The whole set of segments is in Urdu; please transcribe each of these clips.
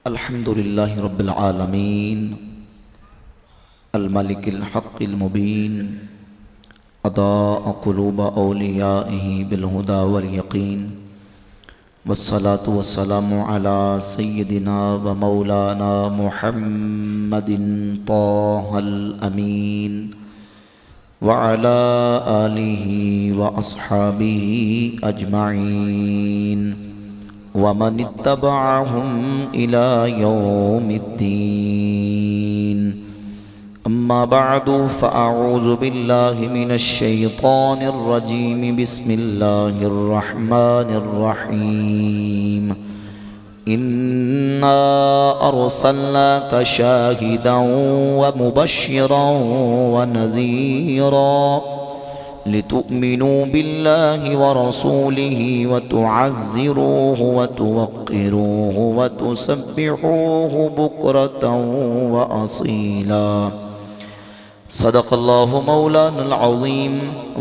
الحمد لله رب العالمين الملك الحق المبين أضاء قلوب أوليائه بالهدى واليقين والصلاة والسلام على سيدنا ومولانا محمد طه الأمين وعلى آله وأصحابه أجمعين ومن اتبعهم إلى يوم الدين. أما بعد فأعوذ بالله من الشيطان الرجيم. بسم الله الرحمن الرحيم. إنا أرسلناك شاهدا ومبشرا ونذيرا لتؤمنوا بالله ورسوله وتعزروه وتوقروه وتسبحوه بكرة وأصيلا. صدق الله مولانا العظيم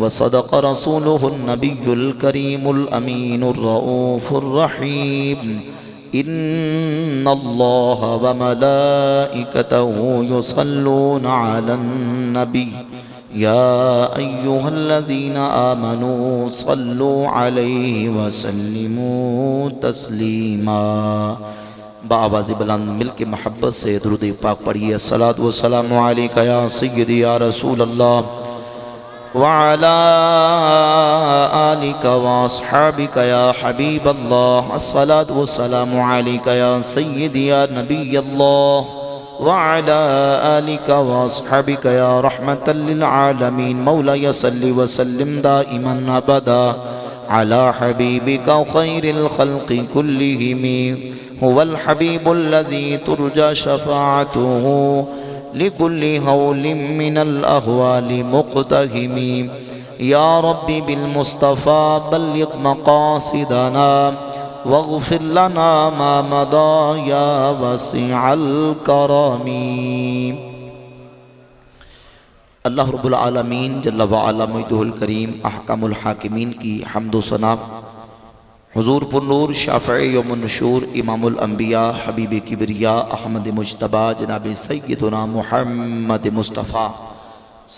وصدق رسوله النبي الكريم الأمين الرؤوف الرحيم. إن الله وملائكته يصلون على النبي يا أيها الذين آمنوا صلوا عليه وسلموا تسلیما. بآواز بلند مل کے محبت سے درود پاک پڑھیے. الصلاۃ والسلام علیک یا سیدی یا رسول اللہ وعلى آلك وأصحابك يا حبيب الله. الصلاة والسلام عليك يا سيدي يا نبي الله وعلى آلك وأصحابك يا رحمة للعالمين. مولاي صل وسلم دائما أبدا على حبيبك خير الخلق كلهم. هو الحبيب الذي ترجى شفاعته لكل هول من الأهوال مقتهم. يا ربي بالمصطفى بلغ مقاصدنا واغفر لنا ما مضى يا وسيع الكرم. اللہ رب العالمین جل وعلا مجدہ الکریم احکم الحاکمین کی حمد و ثنا حضور پر نور شافع یوم النشور امام الانبیاء حبیب کبریاء احمد مجتبی جناب سیدنا محمد مصطفیٰ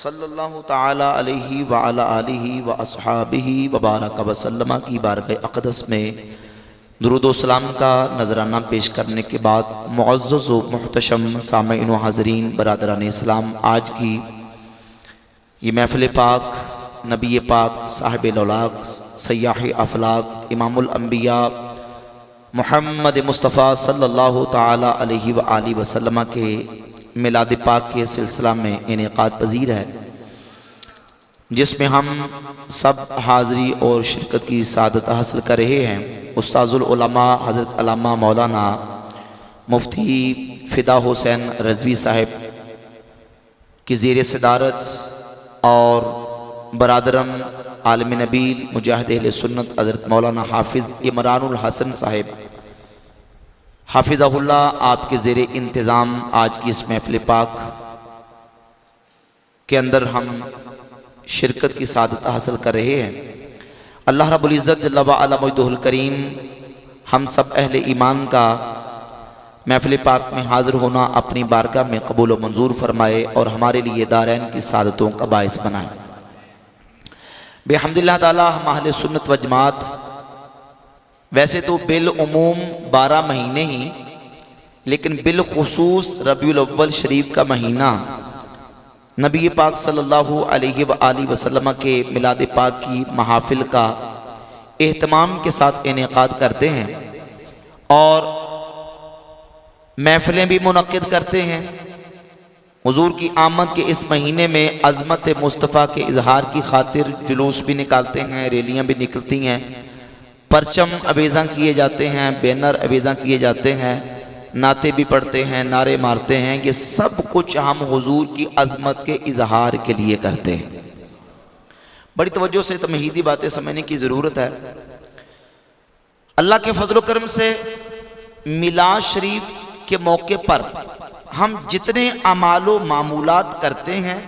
صلی اللہ تعالی علیہ وعلا آلہ واصحابہ وبارک وسلم کی بارگاہ اقدس میں درود و سلام کا نذرانہ پیش کرنے کے بعد معزز و محتشم سامعین و حاضرین برادران اسلام، آج کی یہ محفل پاک نبی پاک صاحب الاولاق سیاح افلاق امام الانبیاء محمد مصطفیٰ صلی اللہ تعالی علیہ وآلہ وسلم کے میلاد پاک کے سلسلہ میں انعقاد پذیر ہے، جس میں ہم سب حاضری اور شرکت کی سعادت حاصل کر رہے ہیں. استاذ العلماء حضرت علامہ مولانا مفتی فدا حسین رضوی صاحب کی زیر صدارت اور برادرم عالم نبیل مجاہد اہل سنت حضرت مولانا حافظ عمران الحسن صاحب حافظہ اللہ، آپ کے زیر انتظام آج کی اس محفل پاک کے اندر ہم شرکت کی سعادت حاصل کر رہے ہیں. اللہ رب العزت جل وعلا مجدہ الکریم ہم سب اہل ایمان کا محفل پاک میں حاضر ہونا اپنی بارگاہ میں قبول و منظور فرمائے اور ہمارے لیے دارین کی سعادتوں کا باعث بنائے. بحمد اللہ تعالی ہم اہل سنت و جماعت ویسے تو بالعموم 12 مہینے ہی، لیکن بالخصوص ربیع الاول شریف کا مہینہ نبی پاک صلی اللہ علیہ وآلہ وسلم کے میلاد پاک کی محافل کا اہتمام کے ساتھ انعقاد کرتے ہیں اور محفلیں بھی منعقد کرتے ہیں. حضور کی آمد کے اس مہینے میں عظمت مصطفیٰ کے اظہار کی خاطر جلوس بھی نکالتے ہیں، ریلیاں بھی نکلتی ہیں، پرچم ابیزاں کیے جاتے ہیں، بینر ابیزاں کیے جاتے ہیں، نعتیں بھی پڑھتے ہیں، نعرے مارتے ہیں. یہ سب کچھ ہم حضور کی عظمت کے اظہار کے لیے کرتے ہیں. بڑی توجہ سے تمہیدی باتیں سمجھنے کی ضرورت ہے. اللہ کے فضل و کرم سے میلاد شریف کے موقع پر ہم جتنے اعمال و معمولات کرتے ہیں،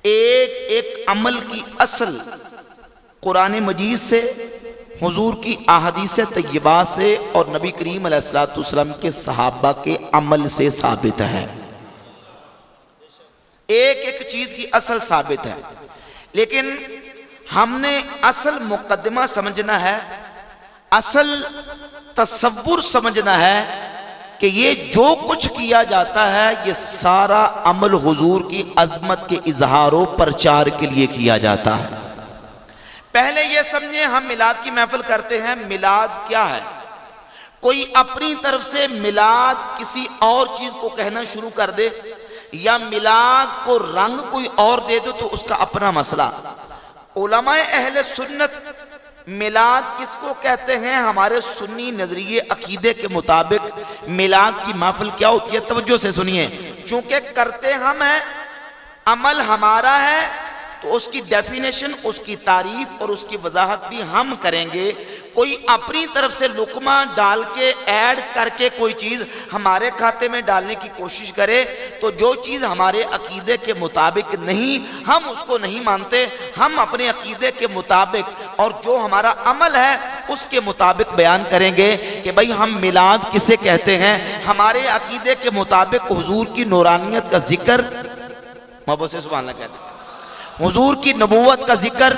ایک ایک عمل کی اصل قرآن مجید سے حضور کی احادیث طیبہ سے اور نبی کریم علیہ الصلوۃ والسلام کے صحابہ کے عمل سے ثابت ہے. ایک ایک چیز کی اصل ثابت ہے، لیکن ہم نے اصل مقدمہ سمجھنا ہے، اصل تصور سمجھنا ہے کہ یہ جو کچھ کیا جاتا ہے یہ سارا عمل حضور کی عظمت کے اظہار و پرچار کے لیے کیا جاتا ہے. پہلے یہ سمجھیں ہم میلاد کی محفل کرتے ہیں، میلاد کیا ہے؟ کوئی اپنی طرف سے میلاد کسی اور چیز کو کہنا شروع کر دے یا میلاد کو رنگ کوئی اور دے دو تو اس کا اپنا مسئلہ. علماء اہل سنت میلاد کس کو کہتے ہیں؟ ہمارے سنی نظریے عقیدے کے مطابق میلاد کی محفل کیا ہوتی ہے؟ توجہ سے سنیے، چونکہ کرتے ہم ہیں، عمل ہمارا ہے، تو اس کی ڈیفینیشن، اس کی تعریف اور اس کی وضاحت بھی ہم کریں گے. کوئی اپنی طرف سے لقمہ ڈال کے ایڈ کر کے کوئی چیز ہمارے کھاتے میں ڈالنے کی کوشش کرے تو جو چیز ہمارے عقیدے کے مطابق نہیں، ہم اس کو نہیں مانتے. ہم اپنے عقیدے کے مطابق اور جو ہمارا عمل ہے اس کے مطابق بیان کریں گے کہ بھئی ہم میلاد کسے کہتے ہیں. ہمارے عقیدے کے مطابق حضور کی نورانیت کا ذکر، محبت سے سبحان اللہ کہتے ہیں، حضور کی نبوت کا ذکر،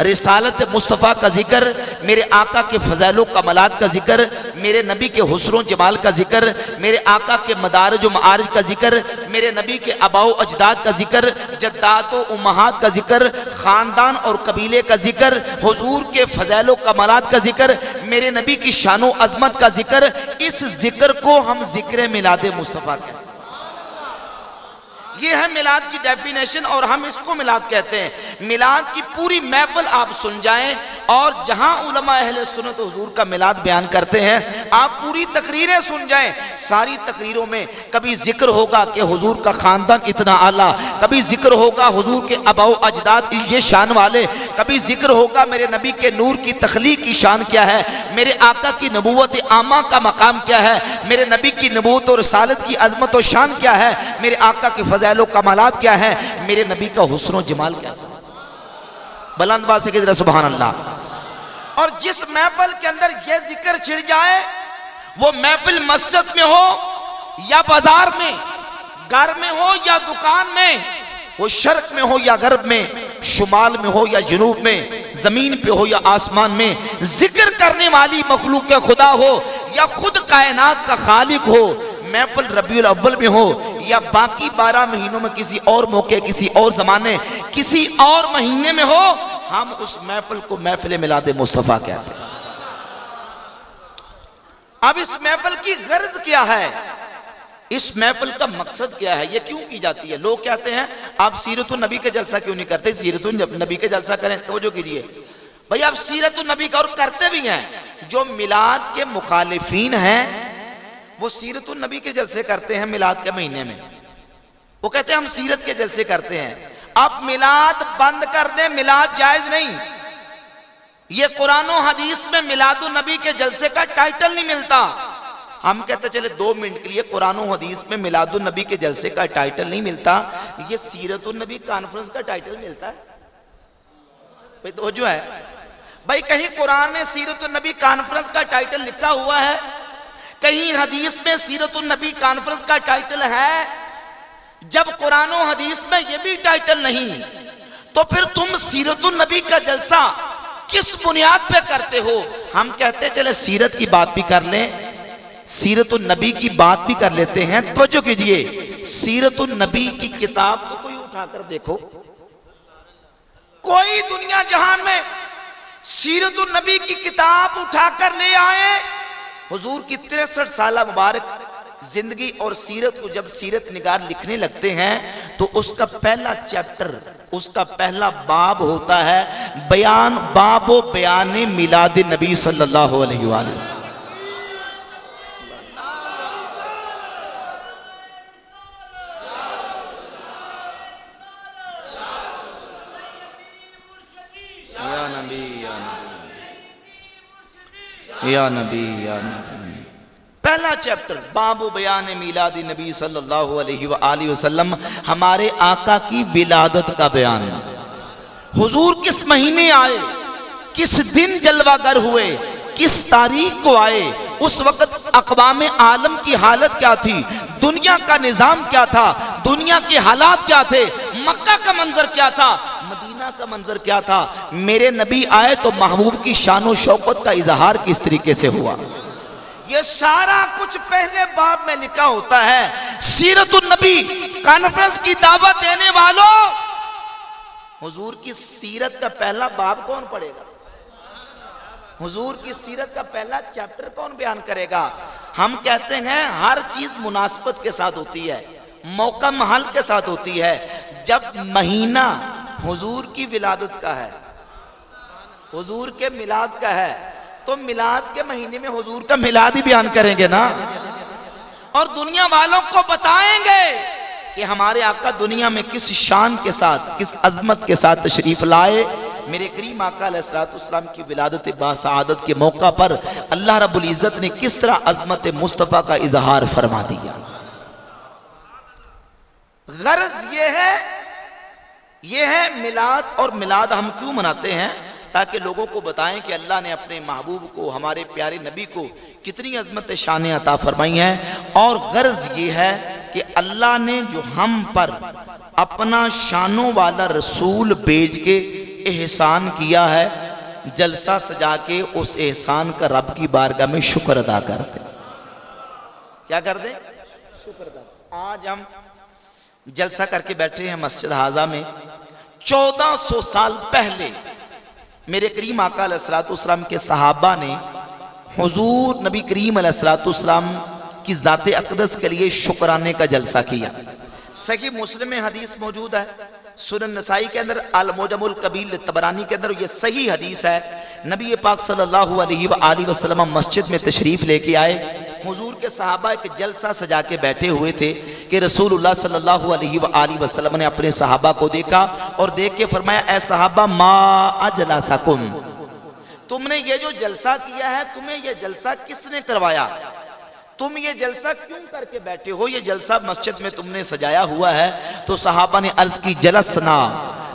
رسالت مصطفیٰ کا ذکر، میرے آقا کے فضائل و کمالات کا ذکر، میرے نبی کے حسن و جمال کا ذکر، میرے آقا کے مدارج و معارج کا ذکر، میرے نبی کے آباء و اجداد کا ذکر، جدات و امہات کا ذکر، خاندان اور قبیلے کا ذکر، حضور کے فضائل و کمالات کا ذکر، میرے نبی کی شان و عظمت کا ذکر. اس ذکر کو ہم ذکر میلاد مصطفیٰ کہتے ہیں. یہ ہے میلاد کی ڈیفینیشن اور ہم اس کو میلاد کہتے ہیں. میلاد کی پوری محفل آپ سن جائیں اور جہاں علماء اہل سنت حضور کا میلاد بیان کرتے ہیں آپ پوری تقریریں سن جائیں. ساری تقریروں میں کبھی ذکر ہوگا کہ حضور کا خاندان اتنا اعلیٰ، کبھی ذکر ہوگا حضور کے آباء و اجداد یہ شان والے، کبھی ذکر ہوگا میرے نبی کے نور کی تخلیق کی شان کیا ہے، میرے آقا کی نبوت عامہ کا مقام کیا ہے، میرے نبی کی نبوت اور رسالت کی عظمت و شان کیا ہے، میرے آقا کے فضائل و کمالات کیا ہے، میرے نبی کا حسن و جمال کیا ہے. بلند باز سے کہہ سبحان اللہ. اور جس محفل کے اندر یہ ذکر چھڑ جائے، وہ محفل مسجد میں ہو یا بازار میں، گھر میں ہو یا دکان میں، وہ شرق میں ہو یا غرب میں، شمال میں ہو یا جنوب میں، زمین پہ ہو یا آسمان میں، ذکر کرنے والی مخلوق خدا ہو یا خود کائنات کا خالق ہو، محفل ربیع الاول میں ہو یا باقی 12 مہینوں میں کسی اور موقع، کسی اور زمانے، کسی اور مہینے میں ہو، ہم اس محفل کو محفل میلاد مصطفیٰ کہتے ہیں. اب اس محفل کی غرض کیا ہے؟ اس محفل کا مقصد کیا ہے؟ یہ کیوں کی جاتی ہے؟ لوگ کہتے ہیں آپ سیرت النبی کا جلسہ کیوں نہیں کرتے؟ سیرت النبی کا جلسہ کریں. توجہ کیجئے بھئی، آپ سیرت النبی کا اور کرتے بھی ہیں. جو میلاد کے مخالفین ہیں وہ سیرت النبی کے جلسے کرتے ہیں میلاد کے مہینے میں. وہ کہتے ہیں ہم سیرت کے جلسے کرتے ہیں. آپ میلاد بند کر دیں، میلاد جائز نہیں. یہ قرآن و حدیث میں میلاد النبی کے جلسے کا ٹائٹل نہیں ملتا. ہم کہتے چلے 2 منٹ کے لیے قرآن و حدیث میں میلاد النبی کے جلسے کا ٹائٹل نہیں ملتا، یہ سیرت النبی کانفرنس کا ٹائٹل ملتا ہے. بھئی توجہ ہے بھئی، کہیں قرآن میں سیرت النبی کانفرنس کا ٹائٹل لکھا ہوا ہے؟ کہیں حدیث میں سیرت النبی کانفرنس کا ٹائٹل ہے؟ جب قرآن و حدیث میں یہ بھی ٹائٹل نہیں تو پھر تم سیرت النبی کا جلسہ کس بنیاد پہ کرتے ہو؟ ہم کہتے چلے سیرت کی بات بھی کر لیں، سیرت النبی کی بات بھی کر لیتے ہیں. توجہ کیجئے، سیرت النبی کی کتاب تو کوئی اٹھا کر دیکھو، کوئی دنیا جہان میں سیرت النبی کی کتاب اٹھا کر لے آئے. حضور کی 63 سالہ مبارک زندگی اور سیرت کو جب سیرت نگار لکھنے لگتے ہیں تو اس کا پہلا چیپٹر، اس کا پہلا باب ہوتا ہے بیان، باب و بیان میلاد نبی صلی اللہ علیہ وآلہ وسلم. یا نبی یا نبی، پہلا چیپٹر باب و بیان میلاد نبی صلی اللہ علیہ وآلہ وسلم، ہمارے آقا کی ولادت کا بیان. حضور کس مہینے آئے، کس دن جلوہ گر ہوئے، کس تاریخ کو آئے، اس وقت اقوام عالم کی حالت کیا تھی، دنیا کا نظام کیا تھا، دنیا کے حالات کیا تھے، مکہ کا منظر کیا تھا، مدینہ کا منظر کیا تھا۔ میرے نبی آئے تو محبوب کی شان و شوکت کا اظہار کس طریقے سے ہوا، یہ سارا کچھ پہلے باب میں لکھا ہوتا ہے۔ سیرت النبی کانفرنس کی دعوت دینے والوں، حضور کی سیرت کا پہلا باب کون پڑھے گا، حضور کی سیرت کا پہلا چیپٹر کون بیان کرے گا؟ ہم کہتے ہیں ہر چیز مناسبت کے ساتھ ہوتی ہے، موقع محل کے ساتھ ہوتی ہے۔ جب مہینہ حضور کی ولادت کا ہے، حضور کے میلاد کا ہے، تو میلاد کے مہینے میں حضور کا میلاد ہی بیان کریں گے نا، اور دنیا والوں کو بتائیں گے کہ ہمارے آقا دنیا میں کس شان کے ساتھ، کس عظمت کے ساتھ تشریف لائے۔ میرے کریم آقا علیہ السلام کی ولادت باسعادت کے موقع پر اللہ رب العزت نے کس طرح عظمت مصطفیٰ کا اظہار فرما دیا۔ غرض یہ ہے میلاد، اور میلاد ہم کیوں مناتے ہیں؟ تاکہ لوگوں کو بتائیں کہ اللہ نے اپنے محبوب کو، ہمارے پیارے نبی کو کتنی عظمت شان عطا فرمائی ہیں۔ اور غرض یہ ہے کہ اللہ نے جو ہم پر اپنا شانوں والا رسول بھیج کے احسان کیا ہے، جلسہ سجا کے اس احسان کا رب کی بارگاہ میں شکر ادا کر دیں۔ کیا کر دیں؟ شکر ادا۔ آج ہم جلسہ کر کے بیٹھے ہیں مسجد حاضہ میں۔ 1400 سال پہلے میرے کریم آقا علیہ السلام کے صحابہ نے حضور نبی کریم علیہ السلام کی ذات اقدس کے لیے شکرانے کا جلسہ کیا۔ صحیح مسلم میں حدیث موجود ہے، سنن نسائی کے اندر، المعجم الکبیر طبرانی کے اندر یہ صحیح حدیث ہے۔ نبی پاک صلی اللہ علیہ وآلہ وسلم مسجد میں تشریف لے کے آئے، حضور کے صحابہ ایک جلسہ سجا کے بیٹھے ہوئے تھے کہ رسول اللہ صلی اللہ علیہ وآلہ وسلم نے اپنے صحابہ کو دیکھا اور دیکھ کے فرمایا، اے صحابہ ما اجلسکم، تم نے یہ جو جلسہ کیا ہے، تمہیں یہ جلسہ کس نے کروایا، تم یہ جلسہ کیوں کر کے بیٹھے ہو، یہ جلسہ مسجد میں تم نے سجایا ہوا ہے؟ تو صحابہ نے عرض کی، جلسنا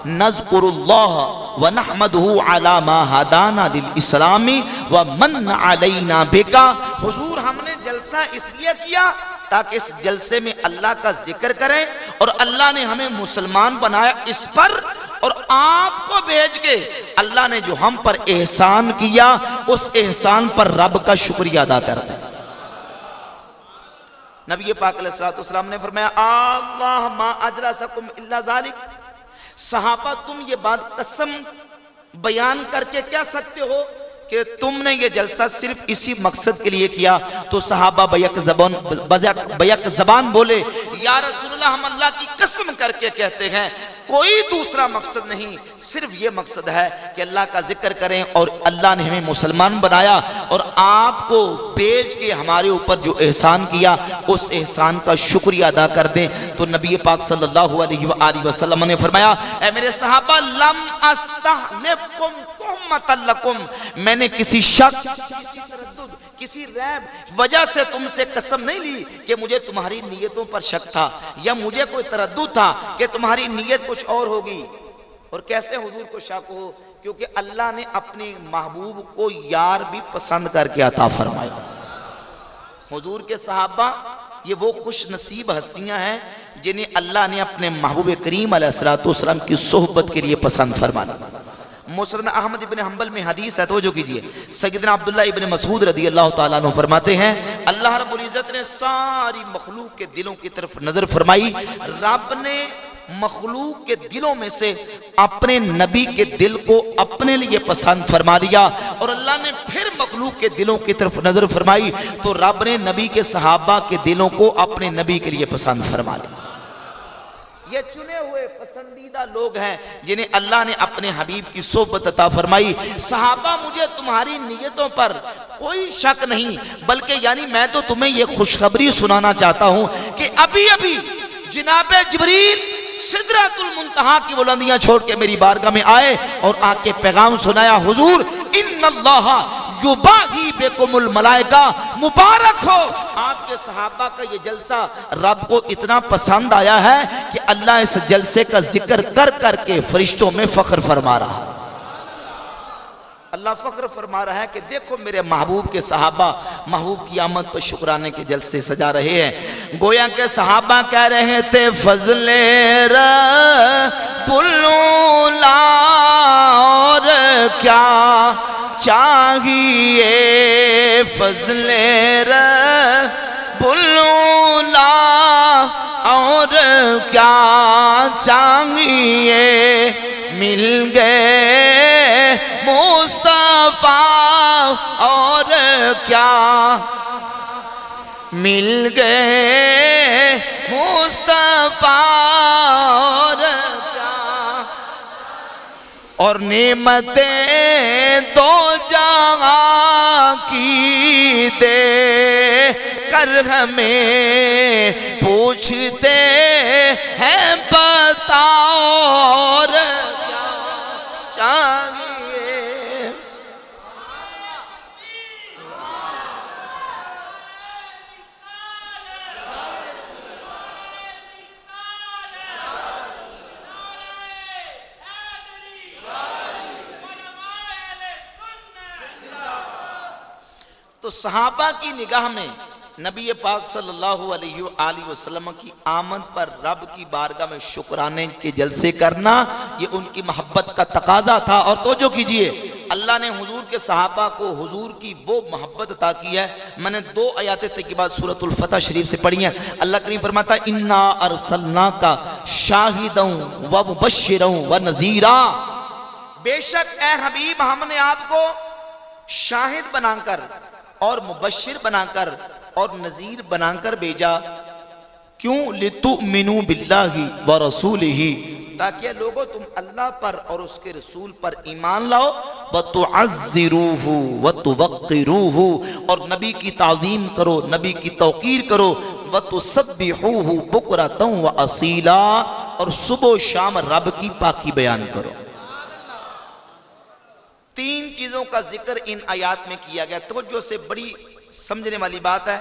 نذکر اللہ ونحمدہ علی ما ہدانا للاسلام ومن علینا بکا، حضور ہم نے جلسہ اس لیے کیا تاکہ اس جلسے میں اللہ کا ذکر کریں، اور اللہ نے ہمیں مسلمان بنایا اس پر، اور آپ کو بھیج کے اللہ نے جو ہم پر احسان کیا اس احسان پر رب کا شکریہ ادا کر دیں۔ نبی پاک علیہ السلام نے فرمایا، اللہ ما اجلسکم الا ذالک، صحابہ تم یہ بات قسم بیان کر کے کہہ سکتے ہو کہ تم نے یہ جلسہ صرف اسی مقصد کے لیے کیا؟ تو صحابہ بیک زبان بولے، یا رسول اللہ ہم اللہ کی قسم کر کے کہتے ہیں کوئی دوسرا مقصد نہیں، صرف یہ مقصد ہے کہ اللہ کا ذکر کریں، اور اللہ نے ہمیں مسلمان بنایا اور آپ کو بھیج کے ہمارے اوپر جو احسان کیا اس احسان کا شکریہ ادا کر دیں۔ تو نبی پاک صلی اللہ علیہ وآلہ وسلم نے فرمایا، اے میرے صحابہ، لم استحلفکم تہمۃ لکم، میں نے کسی شک، کسی تردد، کسی ریب وجہ سے تم سے قسم نہیں لی کہ مجھے تمہاری نیتوں پر شک تھا یا مجھے کوئی تردد تھا کہ تمہاری نیت کچھ اور ہوگی۔ اور کیسے حضور کو شک ہو؟ کیونکہ اللہ نے اپنے محبوب کو یار بھی پسند کر کے عطا فرمایا۔ حضور کے صحابہ یہ وہ خوش نصیب ہستیاں ہیں جنہیں اللہ نے اپنے محبوب کریم علیہ السلام کی صحبت کے لیے پسند فرمایا۔ مسند احمد ابن حنبل میں حدیث ہے، توجہ کیجئے، سیدنا عبداللہ ابن مسعود رضی اللہ تعالیٰ عنہ فرماتے ہیں، اللہ رب العزت نے ساری مخلوق کے دلوں کی طرف نظر فرمائی، رب نے مخلوق کے دلوں میں سے اپنے نبی کے دل کو اپنے لیے پسند فرما دیا، اور اللہ نے پھر مخلوق کے دلوں کی طرف نظر فرمائی تو رب نے نبی کے صحابہ کے دلوں کو اپنے نبی کے لیے پسند فرما دیا۔ یہ چنے ہوئے پسندیدہ لوگ ہیں جنہیں اللہ نے اپنے حبیب کی صحبت عطا فرمائی۔ صحابہ مجھے تمہاری نیتوں پر کوئی شک نہیں، بلکہ یعنی میں تو تمہیں یہ خوشخبری سنانا چاہتا ہوں کہ ابھی ابھی جناب جبریل سدرۃ المنتہا کی بلندیاں چھوڑ کے میری بارگاہ میں آئے اور آ کے پیغام سنایا، حضور ان اللہ یباہی بکم الملائکہ، مبارک ہو آپ کے صحابہ کا یہ جلسہ رب کو اتنا پسند آیا ہے کہ اللہ اس جلسے کا ذکر کر کر کے فرشتوں میں فخر فرما رہا۔ اللہ فخر فرما رہا ہے کہ دیکھو میرے محبوب کے صحابہ محبوب کی آمد پر شکرانے کے جلسے سجا رہے ہیں. گویا کہ صحابہ کہہ رہے تھے فضل رب الاولیٰ اور کیا چاہیے، فضل رب الاولیٰ اور کیا چاہیے، مل گئے مصطفیٰ اور کیا، مل گئے مصطفیٰ اور کیا، اور نعمتیں دو جہاں کی دے کر ہمیں پوچھتے ہیں بتاؤ اور کیا چاہیے. تو صحابہ کی نگاہ میں نبی پاک صلی اللہ علیہ وآلہ وسلم کی آمد پر رب کی بارگاہ میں شکرانے کے جلسے کرنا یہ ان کی محبت کا تقاضا تھا. اور توجہ کیجئے، اللہ نے حضور کے صحابہ کو حضور کی وہ محبت عطا کی ہے. میں نے 2 آیات طیبات سورۃ الفتح شریف سے پڑھی ہیں. اللہ کریم فرماتا ہے انا ارسلناک شاہدا ومبشرا ونذیرا، بے شک اے حبیب ہم نے آپ کو شاہد بنا کر اور مبشر بنا کر اور نذیر بنا کر بھیجا. کیوں؟ لِتُؤْمِنُوا بِاللَّهِ وَرَسُولِهِ، تاکہ لوگوں تم اللہ پر اور اس کے رسول پر ایمان لاؤ. وَتُعَزِّرُوهُ وَتُوَقِّرُوهُ، اور نبی کی تعظیم کرو، نبی کی توقیر کرو. وَتُسَبِّحُوهُ بُكْرَةً وَأَصِيلًا، اور صبح و شام رب کی پاکی بیان کرو. 3 چیزوں کا ذکر ان آیات میں کیا گیا. توجہ سے بڑی سمجھنے والی بات ہے.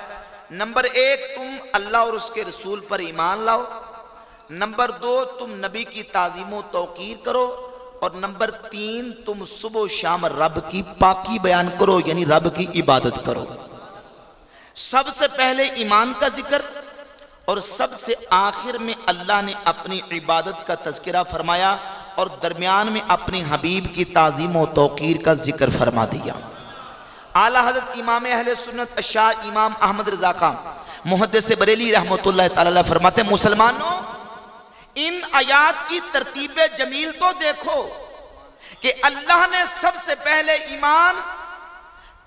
نمبر 1 تم اللہ اور اس کے رسول پر ایمان لاؤ. نمبر 2 تم نبی کی تعظیم و توقیر کرو. اور نمبر 3 تم صبح و شام رب کی پاکی بیان کرو، یعنی رب کی عبادت کرو. سب سے پہلے ایمان کا ذکر اور سب سے آخر میں اللہ نے اپنی عبادت کا تذکرہ فرمایا اور درمیان میں اپنے حبیب کی تعظیم و توقیر کا ذکر فرما دیا. اعلیٰ حضرت امام اہل سنت الشاہ امام احمد رضا خان محدث بریلی رحمۃ اللہ تعالی فرماتے ہیں مسلمانوں ان آیات کی ترتیب جمیل تو دیکھو کہ اللہ نے سب سے پہلے ایمان،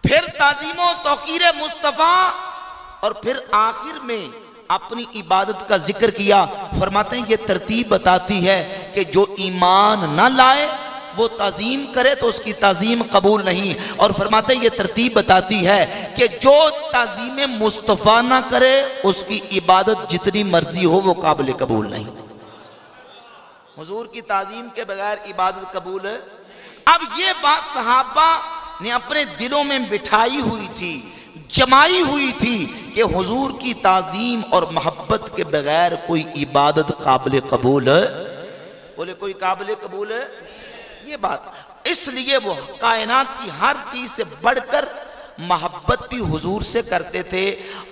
پھر تعظیم و توقیر مصطفیٰ اور پھر آخر میں اپنی عبادت کا ذکر کیا. فرماتے ہیں یہ ترتیب بتاتی ہے کہ جو ایمان نہ لائے وہ تعظیم کرے تو اس کی تعظیم قبول نہیں. اور فرماتے ہیں یہ ترتیب بتاتی ہے کہ جو تعظیم مصطفیٰ نہ کرے اس کی عبادت جتنی مرضی ہو وہ قابل قبول نہیں. حضور کی تعظیم کے بغیر عبادت قبول ہے. اب یہ بات صحابہ نے اپنے دلوں میں بٹھائی ہوئی تھی، جمائی ہوئی تھی کہ حضور کی تعظیم اور محبت کے بغیر کوئی عبادت قابل قبول ہے. بولے کوئی قابل قبول ہے یہ بات. اس لیے وہ کائنات کی ہر چیز سے بڑھ کر محبت بھی حضور سے کرتے تھے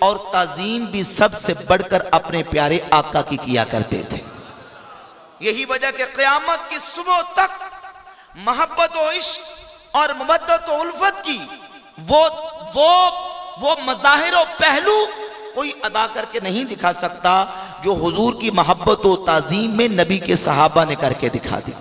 اور تعظیم بھی سب سے بڑھ کر اپنے پیارے آقا کی کیا کرتے تھے. یہی وجہ کہ قیامت کی صبح تک محبت و عشق اور مودت و الفت کی وہ مظاہر و پہلو کوئی ادا کر کے نہیں دکھا سکتا جو حضور کی محبت و تعظیم میں نبی کے صحابہ نے کر کے دکھا دی.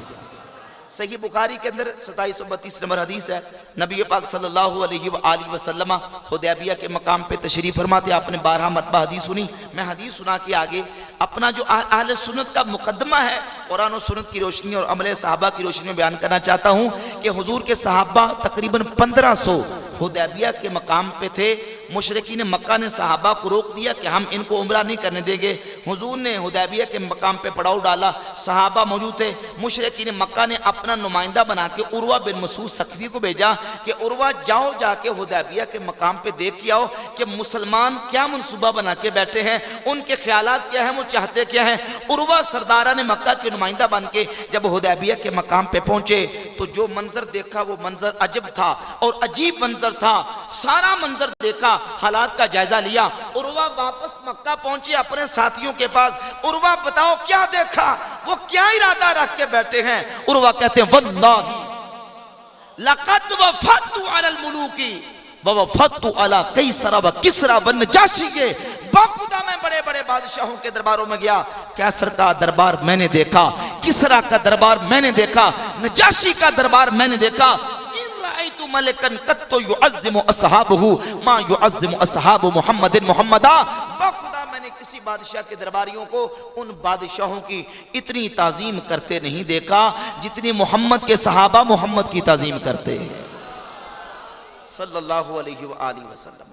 صحیح بخاری کے اندر 2732 نمبر حدیث ہے. نبی پاک صلی اللہ علیہ وآلہ وسلم حدیبیہ کے مقام پہ تشریف فرماتے. آپ نے 12 مرتبہ حدیث سنی. میں حدیث سنا کے آگے اپنا جو اہل سنت کا مقدمہ ہے قرآن و سنت کی روشنی اور عمل صحابہ کی روشنی میں بیان کرنا چاہتا ہوں کہ حضور کے صحابہ تقریباً 1500 حدیبیہ کے مقام پہ تھے. مشرکین مکہ نے صحابہ کو روک دیا کہ ہم ان کو عمرہ نہیں کرنے دیں گے. حضور نے حدیبیہ کے مقام پہ پڑاؤ ڈالا، صحابہ موجود تھے، مشرکین مکہ نے اپنا نمائندہ بنا کے عروہ بن مسعود ثقفی کو بھیجا کہ عروہ جاؤ جا کے حدیبیہ کے مقام پہ دیکھ کے آؤ کہ مسلمان کیا منصوبہ بنا کے بیٹھے ہیں، ان کے خیالات کیا ہیں، وہ چاہتے کیا ہیں۔ عروہ سرداران مکہ کے نمائندہ بن کے جب حدیبیہ کے مقام پہ پہنچے تو جو منظر دیکھا وہ منظر عجب تھا اور عجیب منظر تھا۔ سارا منظر دیکھا، حالات کا جائزہ لیا، عروہ واپس مکہ پہنچے اپنے ساتھیوں کے پاس۔ عروہ بتاؤ کیا دیکھا، وہ کیا ارادہ رکھ کے بیٹھے ہیں؟ عروہ کہتے ہیں واللہ لقد وفدت علی الملوک ووفدت علی قیصر و کسری و نجاشی، باخدا میں بڑے بڑے بادشاہوں کے درباروں میں گیا، قیصر کا دربار میں نے دیکھا، کسری کا دربار میں نے دیکھا، نجاشی کا دربار میں نے دیکھا۔ رأيت ملكا قط يعظم اصحابه ما يعظم اصحاب محمد محمدا، باخدا میں نے کسی بادشاہ کے درباریوں کو ان بادشاہوں کی اتنی تعظیم کرتے نہیں دیکھا جتنی محمد کے صحابہ محمد کی تعظیم کرتے ہیں صلی اللہ علیہ وآلہ وسلم۔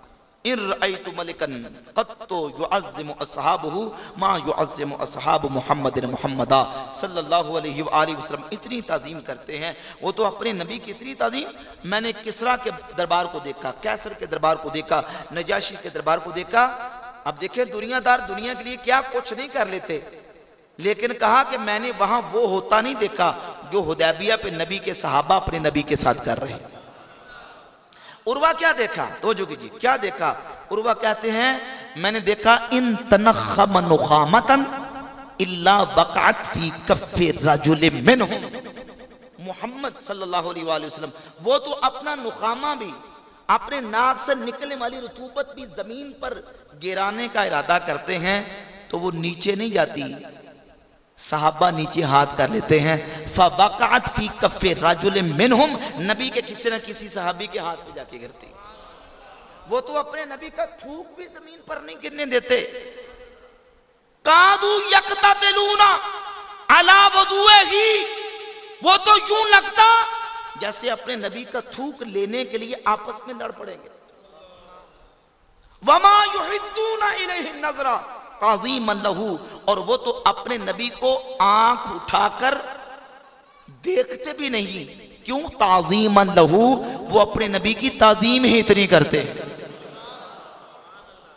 ان رأيت ملكا قط يعظم اصحابه ما يعظم اصحاب محمد محمدا صلی اللہ علیہ وآلہ وسلم، اتنی تعظیم کرتے ہیں وہ تو اپنے نبی کی اتنی تعظیم۔ میں نے کسریٰ کے دربار کو دیکھا، قیصر کے دربار کو دیکھا، نجاشی کے دربار کو دیکھا۔ اب دیکھیں دنیا دار دنیا کے لیے کیا کچھ نہیں کر لیتے، لیکن کہا کہ میں نے وہاں وہ ہوتا نہیں دیکھا جو حدیبیہ پہ نبی کے صحابہ اپنے نبی کے ساتھ کر رہے ہیں۔ عروہ کیا دیکھا؟ توجہ کیجیے، کیا دیکھا؟ عروہ کہتے ہیں میں نے دیکھا ان تنخم نخامتا الا وقعت فی کف رجل منہم، محمد صلی اللہ علیہ وآلہ وسلم وہ تو اپنا نخامہ بھی، اپنے ناک سے نکلنے والی رطوبت بھی زمین پر گرانے کا ارادہ کرتے ہیں تو وہ نیچے نہیں جاتی، صحابہ نیچے ہاتھ کر لیتے ہیں۔ فَوَقَعَتْ فِي كَفِّ رَجُلٍ مِّنْهُمْ، نبی کے کسی نہ کسی صحابی کے ہاتھ پہ جا کے گرتی۔ وہ تو اپنے نبی کا تھوک بھی زمین پر نہیں گرنے دیتے۔ قَادُوا يَقْتَتِلُونَ عَلَى وَضُوئِهِ، وہ تو یوں لگتا جیسے اپنے نبی کا تھوک لینے کے لیے آپس میں لڑ پڑیں گے۔ وَمَا يُحِدُّونَ إِلَيْهِ النَّظْرَ تعظیما لہو، اور وہ تو اپنے نبی کو آنکھ اٹھا کر دیکھتے بھی نہیں، کیوں؟ تعظیما لہو، وہ اپنے نبی کی تعظیم ہی اتنی کرتے ہیں،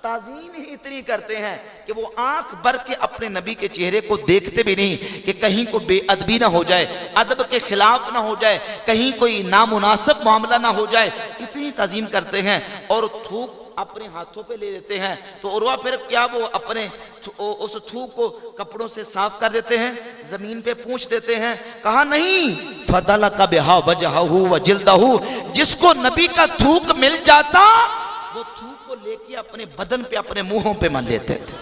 تعظیم ہی اتنی کرتے ہیں کہ وہ آنکھ بھر کے اپنے نبی کے چہرے کو دیکھتے بھی نہیں کہ کہیں کو بے ادبی نہ ہو جائے، ادب کے خلاف نہ ہو جائے، کہیں کوئی نامناسب معاملہ نہ ہو جائے، اتنی تعظیم کرتے ہیں۔ اور تھوک اپنے ہاتھوں پہ لے لیتے ہیں تو عروہ پھر کیا وہ اپنے اس تھوک کو کپڑوں سے صاف کر دیتے ہیں، زمین پہ پونچھ دیتے ہیں؟ کہا نہیں، فَدَلَكَ بِهَا وَجْهَهُ وَجِلْدَهُ، جس کو نبی کا تھوک مل جاتا وہ تھوک کو لے کے اپنے بدن پہ اپنے منہوں پہ مل لیتے تھے۔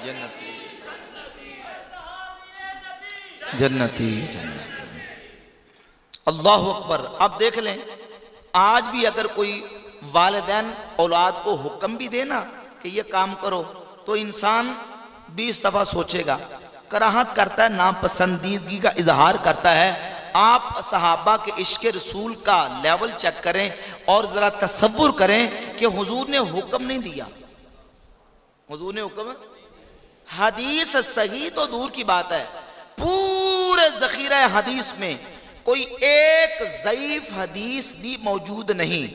جنتی جنتی، اللہ اکبر۔ اب دیکھ لیں آج بھی اگر کوئی والدین اولاد کو حکم بھی دینا کہ یہ کام کرو تو انسان 20 دفعہ سوچے گا، کراہت کرتا ہے، ناپسندیدگی کا اظہار کرتا ہے۔ آپ صحابہ کے عشق رسول کا لیول چیک کریں اور ذرا تصور کریں کہ حضور نے حکم نہیں دیا، حضور نے حکم، حدیث صحیح تو دور کی بات ہے، پورے ذخیرہ حدیث میں کوئی ایک ضعیف حدیث بھی موجود نہیں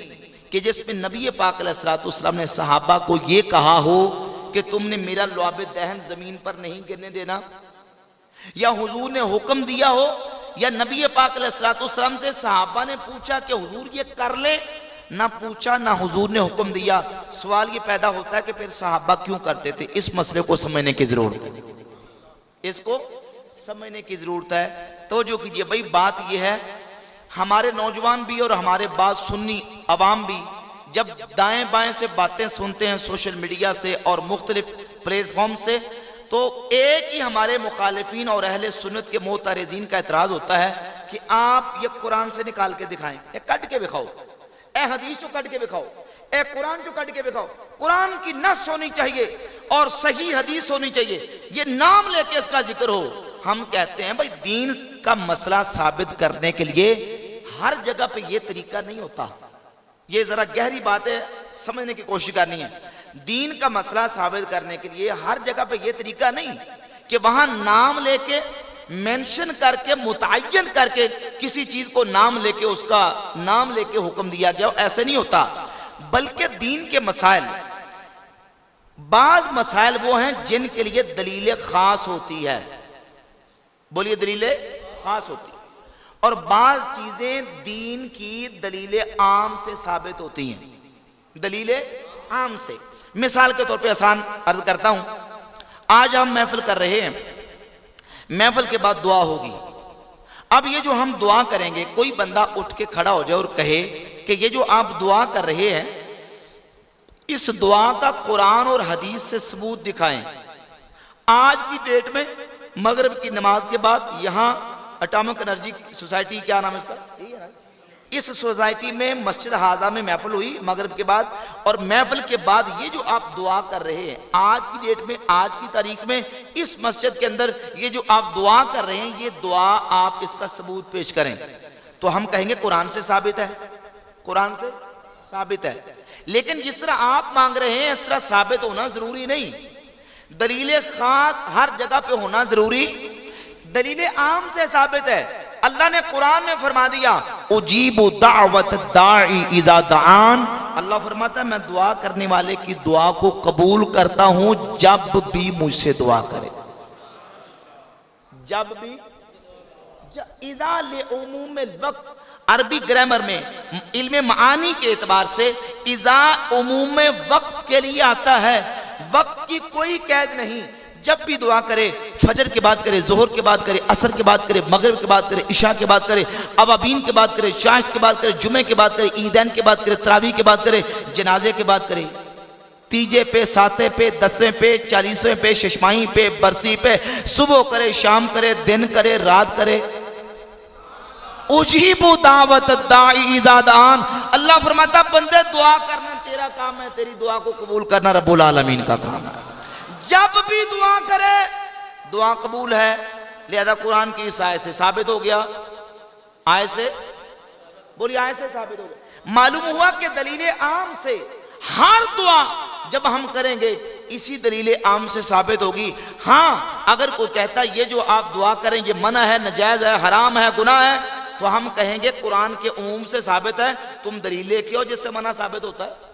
کہ جس میں نبی پاک علیہ السلام نے صحابہ کو یہ کہا ہو کہ تم نے میرا لعاب دہن زمین پر نہیں گرنے دینا، یا حضور نے حکم دیا ہو، یا نبی پاک علیہ السلام سے صحابہ نے پوچھا کہ حضور یہ کر لے، نہ پوچھا نہ حضور نے حکم دیا۔ سوال یہ پیدا ہوتا ہے کہ پھر صحابہ کیوں کرتے تھے؟ اس مسئلے کو سمجھنے کی ضرورت ہے، اس کو سمجھنے کی ضرورت ہے۔ توجہ کیجئے بھائی، بات یہ ہے ہمارے نوجوان بھی اور ہمارے بعض سنی عوام بھی جب دائیں بائیں سے باتیں سنتے ہیں سوشل میڈیا سے اور مختلف پلیٹ فارم سے، تو ایک ہی ہمارے مخالفین اور اہل سنت کے معترضین کا اعتراض ہوتا ہے کہ آپ یہ قرآن سے نکال کے دکھائیں، اے کٹ کے دکھاؤ، اے حدیث جو کٹ کے دکھاؤ، اے قرآن جو کٹ کے دکھاؤ، قرآن کی نص ہونی چاہیے اور صحیح حدیث ہونی چاہیے، یہ نام لے کے اس کا ذکر ہو ہم کہتے ہیں بھائی دین کا مسئلہ ثابت کرنے کے لیے ہر جگہ پہ یہ طریقہ نہیں ہوتا. یہ ذرا گہری بات ہے, سمجھنے کی کوشش کرنی ہے. دین کا مسئلہ ثابت کرنے کے لیے ہر جگہ پہ یہ طریقہ نہیں کہ وہاں نام لے کے مینشن کر کے متعین کر کے کسی چیز کو نام لے کے اس کا نام لے کے حکم دیا گیا, ایسے نہیں ہوتا. بلکہ دین کے مسائل, بعض مسائل وہ ہیں جن کے لیے دلیل خاص ہوتی ہے, بولیے دلیل خاص ہوتی ہے, اور بعض چیزیں دین کی دلیل عام سے ثابت ہوتی ہیں, دلیل عام سے. مثال کے طور پہ آسان عرض کرتا ہوں, آج ہم محفل کر رہے ہیں, محفل کے بعد دعا ہوگی. اب یہ جو ہم دعا کریں گے, کوئی بندہ اٹھ کے کھڑا ہو جائے اور کہے کہ یہ جو آپ دعا کر رہے ہیں اس دعا کا قرآن اور حدیث سے ثبوت دکھائیں. آج کی ڈیٹ میں مغرب کی نماز کے بعد یہاں اٹامک انرجی سوسائٹی, کیا نام ہے اس کا, اس سوسائٹی میں مسجد حاضہ میں محفل ہوئی مغرب کے بعد, اور محفل کے بعد یہ جو آپ دعا کر رہے ہیں آج کی ڈیٹ میں, آج کی تاریخ میں اس مسجد کے اندر یہ جو آپ دعا کر رہے ہیں یہ دعا آپ اس کا ثبوت پیش کریں. تو ہم کہیں گے قرآن سے ثابت ہے, قرآن سے ثابت ہے. لیکن جس طرح آپ مانگ رہے ہیں اس طرح ثابت ہونا ضروری نہیں. دلیل خاص ہر جگہ پہ ہونا ضروری, دلیل عام سے ثابت ہے. اللہ نے قرآن میں فرما دیا اجیب دعوت الداعی اذا دعان, اللہ فرماتا ہے میں دعا کرنے والے کی دعا کو قبول کرتا ہوں جب بھی مجھ سے دعا کرے, جب بھی. اذا لعموم الوقت, عربی گرامر میں علم معانی کے اعتبار سے اذا عموم وقت کے لیے آتا ہے, وقت کی کوئی قید نہیں. جب بھی دعا کرے, فجر کے بعد کرے, ظہر کے بعد کرے, عصر کے بعد کرے, مغرب کے بعد کرے, عشاء کے بعد کرے, اوابین کے بعد کرے, چاشت کے بعد کرے, جمعے کے بعد کرے, عیدین کے بعد کرے, تراویح کے بعد کرے, جنازے کے بعد کرے, تیجے پہ, ساتیں پہ, دسویں پہ, چالیسویں پہ, ششماہی پہ, برسی پہ, صبح کرے, شام کرے, دن کرے, رات کرے. اجیب دعوت الداعی اذا دعان, اللہ فرماتا بندے دعا کرنا تیرا کام ہے, تیری دعا کو قبول کرنا رب العالمین کا کام ہے. جب بھی دعا کرے دعا قبول ہے. لہذا قرآن کی اس آیت سے ثابت ہو گیا, آیت سے بولی, آیت سے ثابت ہو گیا. معلوم ہوا کہ دلیل عام سے ہر دعا جب ہم کریں گے اسی دلیل عام سے ثابت ہوگی. ہاں اگر کوئی کہتا ہے یہ جو آپ دعا کریں یہ منع ہے, نجائز ہے, حرام ہے, گناہ ہے, تو ہم کہیں گے قرآن کے عموم سے ثابت ہے, تم دلیل لے کے ہو جس سے منع ثابت ہوتا ہے,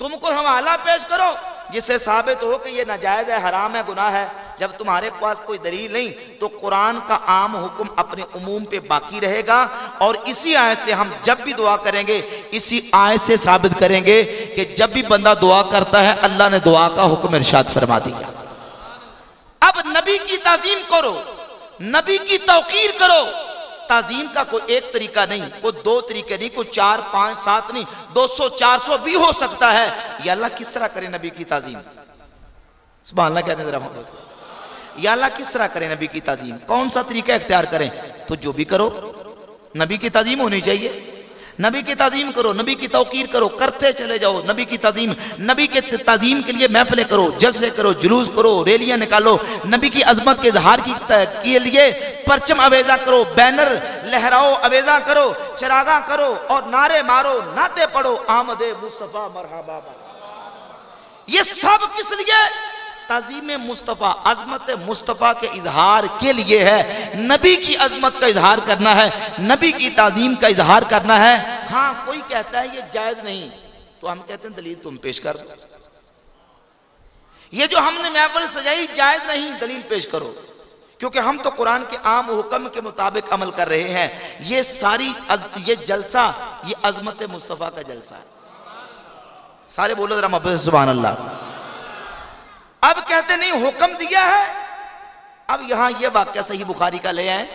تم کو حوالہ پیش کرو جس سے ثابت ہو کہ یہ ناجائز ہے, حرام ہے, گناہ ہے. جب تمہارے پاس کوئی دلیل نہیں تو قرآن کا عام حکم اپنے عموم پہ باقی رہے گا, اور اسی آیت سے ہم جب بھی دعا کریں گے اسی آیت سے ثابت کریں گے کہ جب بھی بندہ دعا کرتا ہے اللہ نے دعا کا حکم ارشاد فرما دیا. اب نبی کی تعظیم کرو, نبی کی توقیر کرو. تعظیم کا کوئی ایک طریقہ نہیں, کوئی دو طریقے نہیں, کوئی 4 5 7 نہیں, 200 400 بھی ہو سکتا ہے. یا اللہ کس طرح کرے نبی کی تعظیم, سبحان اللہ کہتے ہیں ذرا محبت سے, یا اللہ کس طرح کرے نبی کی تعظیم, کون سا طریقہ اختیار کریں. تو جو بھی کرو نبی کی تعظیم ہونی چاہیے, نبی کی تعظیم کرو, نبی کی توقیر کرو, کرتے چلے جاؤ نبی کی تعظیم. نبی کے تعظیم کے لیے محفلیں کرو, جلسے کرو, جلوس کرو, ریلیاں نکالو, نبی کی عظمت کے اظہار کے لیے پرچم اویزہ کرو, بینر لہراؤ, اویزہ کرو, چراغاں کرو اور نعرے مارو, نعتیں پڑھو, آمد مصطفیٰ مرحبا. یہ سب کس لیے؟ تعظیم مصطفیٰ, عظمت مصطفیٰ کے اظہار کے لیے ہے. نبی کی عظمت کا اظہار کرنا ہے, نبی کی تعظیم کا اظہار کرنا ہے. ہاں کوئی کہتا ہے یہ جائز نہیں, تو ہم کہتے ہیں دلیل تم پیش کر. یہ جو ہم نے محفل سجائی جائز نہیں, دلیل پیش کرو, کیونکہ ہم تو قرآن کے عام حکم کے مطابق عمل کر رہے ہیں. یہ ساری یہ جلسہ یہ عظمت مصطفیٰ کا جلسہ ہے. سارے بولو ذرا محبت سے سبحان اللہ. اب کہتے نہیں حکم دیا ہے. اب یہاں یہ واقعہ صحیح بخاری کا لے آئے,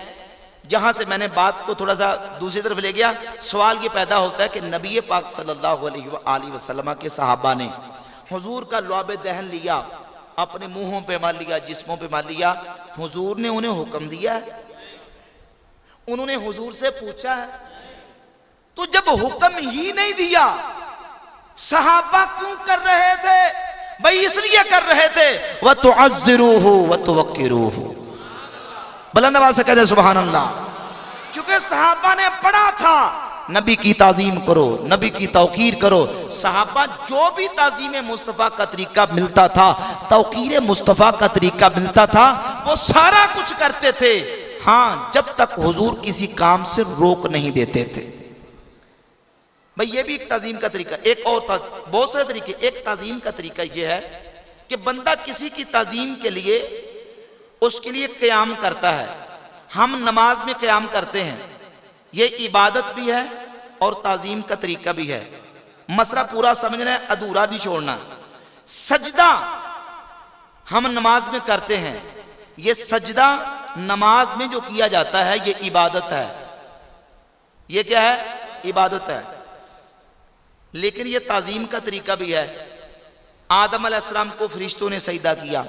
جہاں سے میں نے بات کو تھوڑا سا دوسری طرف لے گیا. سوال یہ پیدا ہوتا ہے کہ نبی پاک صلی اللہ علیہ وآلہ وسلم کے صحابہ نے حضور کا لعاب دہن لیا, اپنے منہوں پہ مال لیا, جسموں پہ مال لیا. حضور نے انہیں حکم دیا ہے, انہوں نے حضور سے پوچھا ہے. تو جب حکم ہی نہیں دیا صحابہ کیوں کر رہے تھے؟ بھئی اس لیے کر رہے تھے وَتُعَزِّرُوهُ وَتُوَقِّرُوهُ, بلند آواز سے کہہ دیں سبحان اللہ. کیونکہ صحابہ نے پڑھا تھا نبی کی تعظیم کرو، نبی کی توقیر کرو. صحابہ جو بھی تعظیم مصطفیٰ کا طریقہ ملتا تھا، توقیر مصطفیٰ کا طریقہ ملتا تھا، وہ سارا کچھ کرتے تھے. ہاں جب تک حضور کسی کام سے روک نہیں دیتے تھے. بھئی یہ بھی ایک تعظیم کا طریقہ. ایک اور بہت سارے طریقے. ایک تعظیم کا طریقہ یہ ہے کہ بندہ کسی کی تعظیم کے لیے اس کے لیے قیام کرتا ہے. ہم نماز میں قیام کرتے ہیں، یہ عبادت بھی ہے اور تعظیم کا طریقہ بھی ہے. مسئلہ پورا سمجھنا ہے، ادھورا نہیں چھوڑنا. سجدہ ہم نماز میں کرتے ہیں، یہ سجدہ نماز میں جو کیا جاتا ہے یہ عبادت ہے. یہ کیا ہے؟ عبادت ہے. لیکن یہ تعظیم کا طریقہ بھی ہے. آدم علیہ السلام کو فرشتوں نے سجدہ کیا.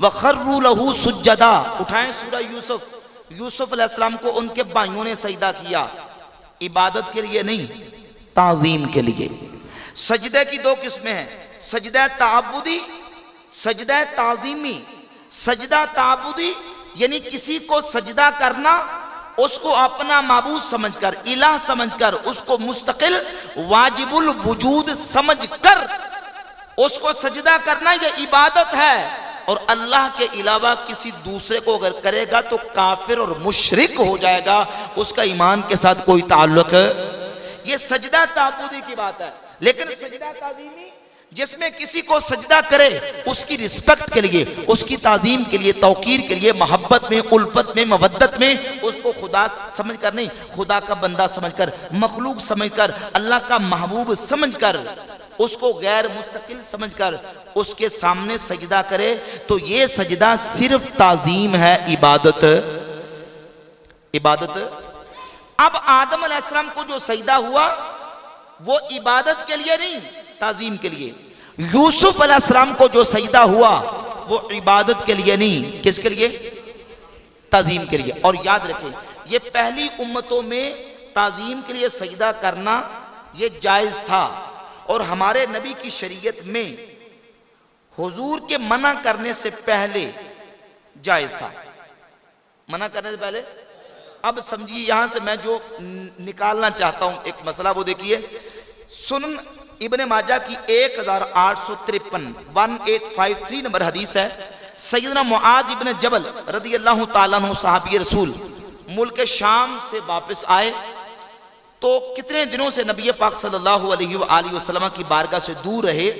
وَخَرُّوا لَهُ سُجَّدًا. اٹھائیں سورہ یوسف. یوسف علیہ السلام کو ان کے بھائیوں نے سجدہ کیا. عبادت کے لیے نہیں، تعظیم کے لیے. سجدے کی دو قسمیں ہیں، سجدہ تعبدی، سجدہ تعظیمی. سجدہ تعبدی یعنی کسی کو سجدہ کرنا، اس کو اپنا معبود سمجھ کر، الہ سمجھ کر، اس کو مستقل واجب الوجود سمجھ کر اس کو سجدہ کرنا، یہ عبادت ہے. اور اللہ کے علاوہ کسی دوسرے کو اگر کرے گا تو کافر اور مشرک ہو جائے گا، اس کا ایمان کے ساتھ کوئی تعلق. یہ سجدہ تعبدی کی بات ہے. لیکن سجدہ تعظیمی جس میں کسی کو سجدہ کرے اس کی رسپیکٹ کے لیے، اس کی تعظیم کے لیے، توقیر کے لیے، محبت میں، الفت میں، مودت میں، اس کو خدا سمجھ کر نہیں، خدا کا بندہ سمجھ کر، مخلوق سمجھ کر، اللہ کا محبوب سمجھ کر، اس کو غیر مستقل سمجھ کر اس کے سامنے سجدہ کرے، تو یہ سجدہ صرف تعظیم ہے، عبادت. عبادت. اب آدم علیہ السلام کو جو سجدہ ہوا وہ عبادت کے لیے نہیں، تعظیم کے لیے. یوسف علیہ السلام کو جو سجدہ ہوا وہ عبادت کے لیے نہیں، کس کے لیے؟ تعظیم کے لیے. اور یاد رکھیں یہ پہلی امتوں میں تعظیم کے لیے سجدہ کرنا یہ جائز تھا، اور ہمارے نبی کی شریعت میں حضور کے منع کرنے سے پہلے جائز تھا. منع کرنے سے پہلے. اب سمجھیے یہاں سے میں جو نکالنا چاہتا ہوں ایک مسئلہ، وہ دیکھیے. سنن ابن ماجہ کی 1853 1853 نمبر حدیث ہے. سیدنا معاذ ابن جبل رضی اللہ تعالیٰ عنہ صحابی رسول ملک شام سے واپس آئے تو کتنے دنوں سے نبی پاک صلی اللہ علیہ وآلہ وسلم کی بارگاہ سے دور رہے.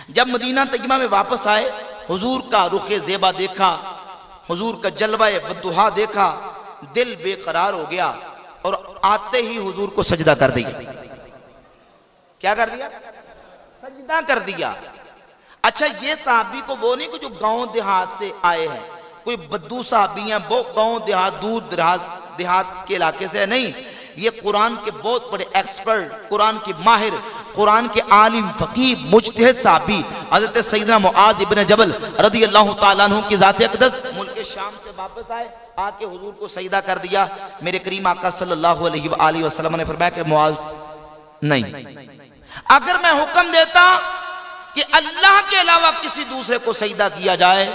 جب مدینہ طیبہ میں واپس آئے، حضور کا رخ زیبا دیکھا، حضور کا جلوہ بدوحا دیکھا، دل بے قرار ہو گیا اور آتے ہی حضور کو سجدہ کر دیا. کیا کر دیا؟ سجدہ کر دیا. اچھا یہ صحابی کو وہ نہیں کہ جو گاؤں دیہات سے آئے ہیں، کوئی بدو صحابی ہیں وہ گاؤں دیہات دور دیہات کے علاقے سے نہیں، یہ قرآن کے بہت بڑے ایکسپرٹ، قرآن کے ماہر، قرآن کے عالم، فقیہ، مجتہد صحابی حضرت سیدنا معاذ ابن جبل رضی اللہ تعالیٰ عنہ کی ذات اقدس ملک شام سے واپس آئے، آ کے حضور کو سجدہ کر دیا. میرے کریم آقا صلی اللہ علیہ وآلہ وسلم نے فرمایا کہ معاذ نہیں، اگر میں حکم دیتا کہ اللہ کے علاوہ کسی دوسرے کو سجدہ کیا جائے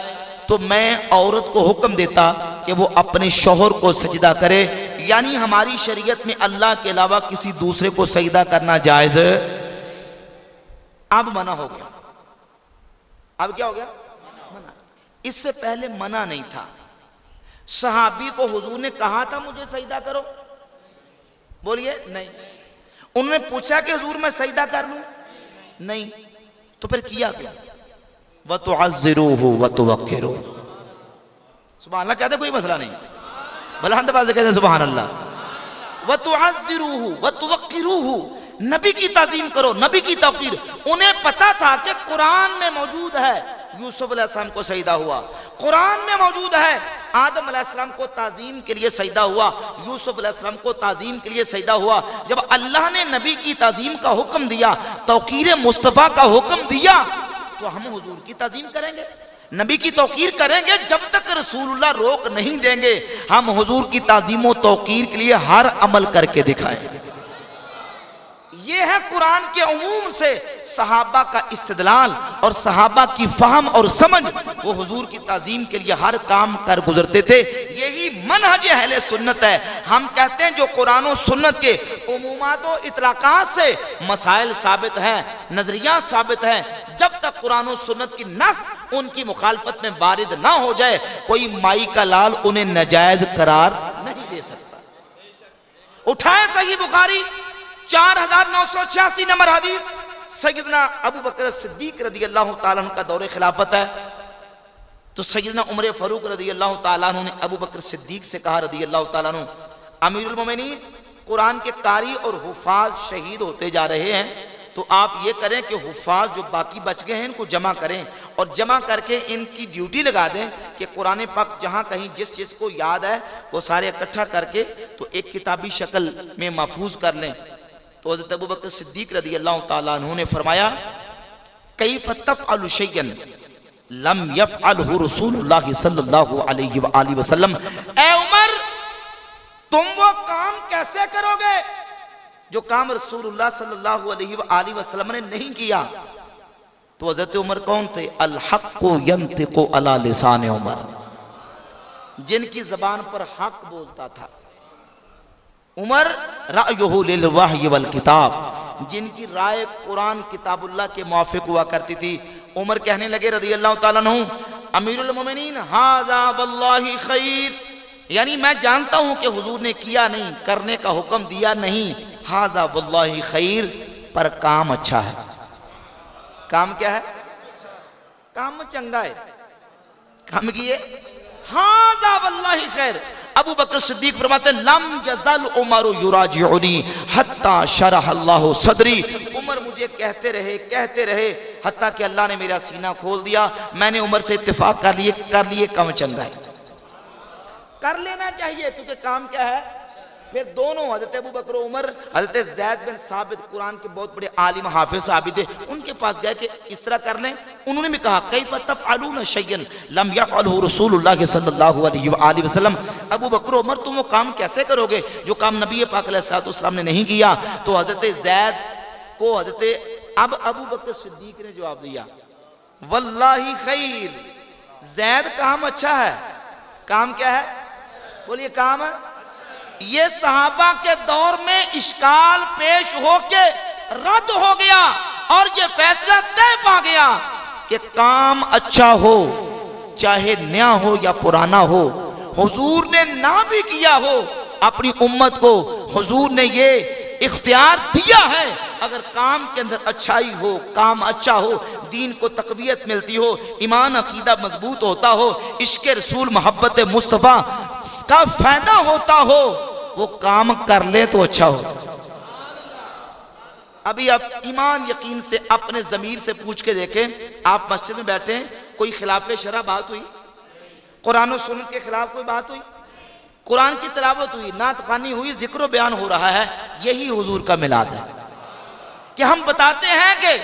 تو میں عورت کو حکم دیتا کہ وہ اپنے شوہر کو سجدہ کرے. یعنی ہماری شریعت میں اللہ کے علاوہ کسی دوسرے کو سجدہ کرنا جائز. اب منع ہو گیا. اب کیا ہو گیا؟ منع. اس سے پہلے منع نہیں تھا. صحابی کو حضور نے کہا تھا مجھے سجدہ کرو؟ بولیے نہیں. انہوں نے پوچھا کہ حضور میں سجدہ کر لوں؟ نہیں. تو پھر کیا کیا؟ وَتُعَزِّرُوهُ وَتُوَقِّرُوهُ. سبحان اللہ کہتے کوئی مسئلہ نہیں. بلند آواز سے کہتے ہیں سبحان اللہ. وَتُعَزِّرُوهُ وَتُوَقِّرُوهُ. نبی کی تعظیم کرو، نبی کی توقیر. انہیں پتا تھا کہ قرآن میں موجود ہے یوسف علیہ السلام کو سجدہ ہوا، قرآن میں موجود ہے آدم علیہ السلام کو تعظیم کے لیے سجدہ ہوا، یوسف علیہ السلام کو تعظیم کے لیے سجدہ ہوا. جب اللہ نے نبی کی تعظیم کا حکم دیا، توقیر مصطفیٰ کا حکم دیا، تو ہم حضور کی تعظیم کریں گے، نبی کی توقیر کریں گے. جب تک رسول اللہ روک نہیں دیں گے ہم حضور کی تعظیم و توقیر کے لیے ہر عمل کر کے دکھائیں. یہ ہے قرآن کے عموم سے صحابہ کا استدلال اور صحابہ کی فہم اور سمجھ. وہ حضور کی تعظیم کے لیے ہر کام کر گزرتے تھے. یہی منہج اہل سنت ہے. ہم کہتے ہیں جو قرآن و سنت کے عمومات و اطلاقات سے مسائل ثابت ہیں، نظریات ثابت ہیں، جب تک قرآن و سنت کی نص ان کی مخالفت میں وارد نہ ہو جائے، کوئی مائی کا لال انہیں ناجائز قرار نہیں دے سکتا. اٹھائیں صحیح بخاری 4986 نمبر حدیث. سیدنا ابو بکر صدیق رضی اللہ تعالیٰ عنہ کا دور خلافت ہے. تو سیدنا عمر فاروق رضی اللہ تعالیٰ عنہ نے ابو بکر صدیق سے کہا رضی اللہ تعالیٰ عنہ، امیر المومنین، قرآن کے قاری اور حفاظ شہید ہوتے جا رہے ہیں، تو آپ یہ کریں کہ حفاظ جو باقی بچ گئے ہیں ان کو جمع کریں اور جمع کر کے ان کی ڈیوٹی لگا دیں کہ قرآن پاک جہاں کہیں جس چیز کو یاد ہے وہ سارے اکٹھا کر کے تو ایک کتابی شکل میں محفوظ کر لیں. تو حضرت ابو بکر صدیق رضی اللہ تعالیٰ عنہ نے فرمایا، کیف تفعل شیئا لم یفعلہ رسول اللہ صلی اللہ علیہ وآلہ وسلم. اے عمر، تم وہ کام کیسے کرو گے جو کام رسول اللہ صلی اللہ علیہ وآلہ وسلم نے نہیں کیا؟ تو حضرت عمر کون تھے؟ الحق ینطق علی لسان عمر، جن کی زبان پر حق بولتا تھا. عمر رأیہ للوحی والکتاب، جن کی رائے قرآن کتاب اللہ کے موافق ہوا کرتی تھی. عمر کہنے لگے رضی اللہ تعالیٰ عنہ، امیر المومنین، ھذا واللہ خیر، یعنی میں جانتا ہوں کہ حضور نے کیا نہیں، کرنے کا حکم دیا نہیں، ھذا واللہ خیر، پر کام اچھا ہے. کام کیا ہے؟ کام چنگا ہے. کام کیے، ھذا واللہ خیر. ابو بکر صدیق فرماتے ہیں، لم یزل عمر یراجعنی حتی شرح اللہ صدری. عمر مجھے کہتے رہے حتیٰ کہ اللہ نے میرا سینہ کھول دیا. میں نے عمر سے اتفاق کر لیے کام چنگا ہے. کر لینا چاہیے کیونکہ کام کیا ہے. پھر دونوں حضرت ابو بکر و عمر، حضرت زید بن ثابت قرآن کے بہت بڑے عالم حافظ صحابی تھے، ان کے پاس گئے کہ اس طرح کر لیں. انہوں نے بھی کہا، کیف تفعلون شیئا لم یفعلہ رسول اللہ صلی اللہ علیہ وآلہ وسلم. ابو بکر و عمر تم وہ کام کیسے کرو گے جو کام نبی پاک علیہ السلام نے نہیں کیا؟ تو حضرت زید کو ابو بکر صدیق نے جواب دیا، واللہ خیر. زید کام اچھا ہے. کام کیا ہے؟ بولیے کام ہے. یہ صحابہ کے دور میں اشکال پیش ہو کے رد ہو گیا اور یہ فیصلہ طے پا گیا کہ کام اچھا ہو چاہے نیا ہو یا پرانا ہو. حضور نے نہ بھی کیا ہو، اپنی امت کو حضور نے یہ اختیار دیا ہے، اگر کام کے اندر اچھائی ہو، کام اچھا ہو، دین کو تقویت ملتی ہو، ایمان عقیدہ مضبوط ہوتا ہو، عشق رسول محبت مصطفیٰ کا فائدہ ہوتا ہو، وہ کام کر لے تو اچھا ہو. ابھی آپ ایمان یقین سے اپنے ضمیر سے پوچھ کے دیکھیں، آپ مسجد میں بیٹھے ہیں، کوئی خلاف شرع بات ہوئی؟ قرآن و سنت کے خلاف کوئی بات ہوئی؟ قرآن کی تلاوت ہوئی، نعت خوانی ہوئی، ذکر و بیان ہو رہا ہے. یہی حضور کا میلاد ہے کہ ہم بتاتے ہیں کہ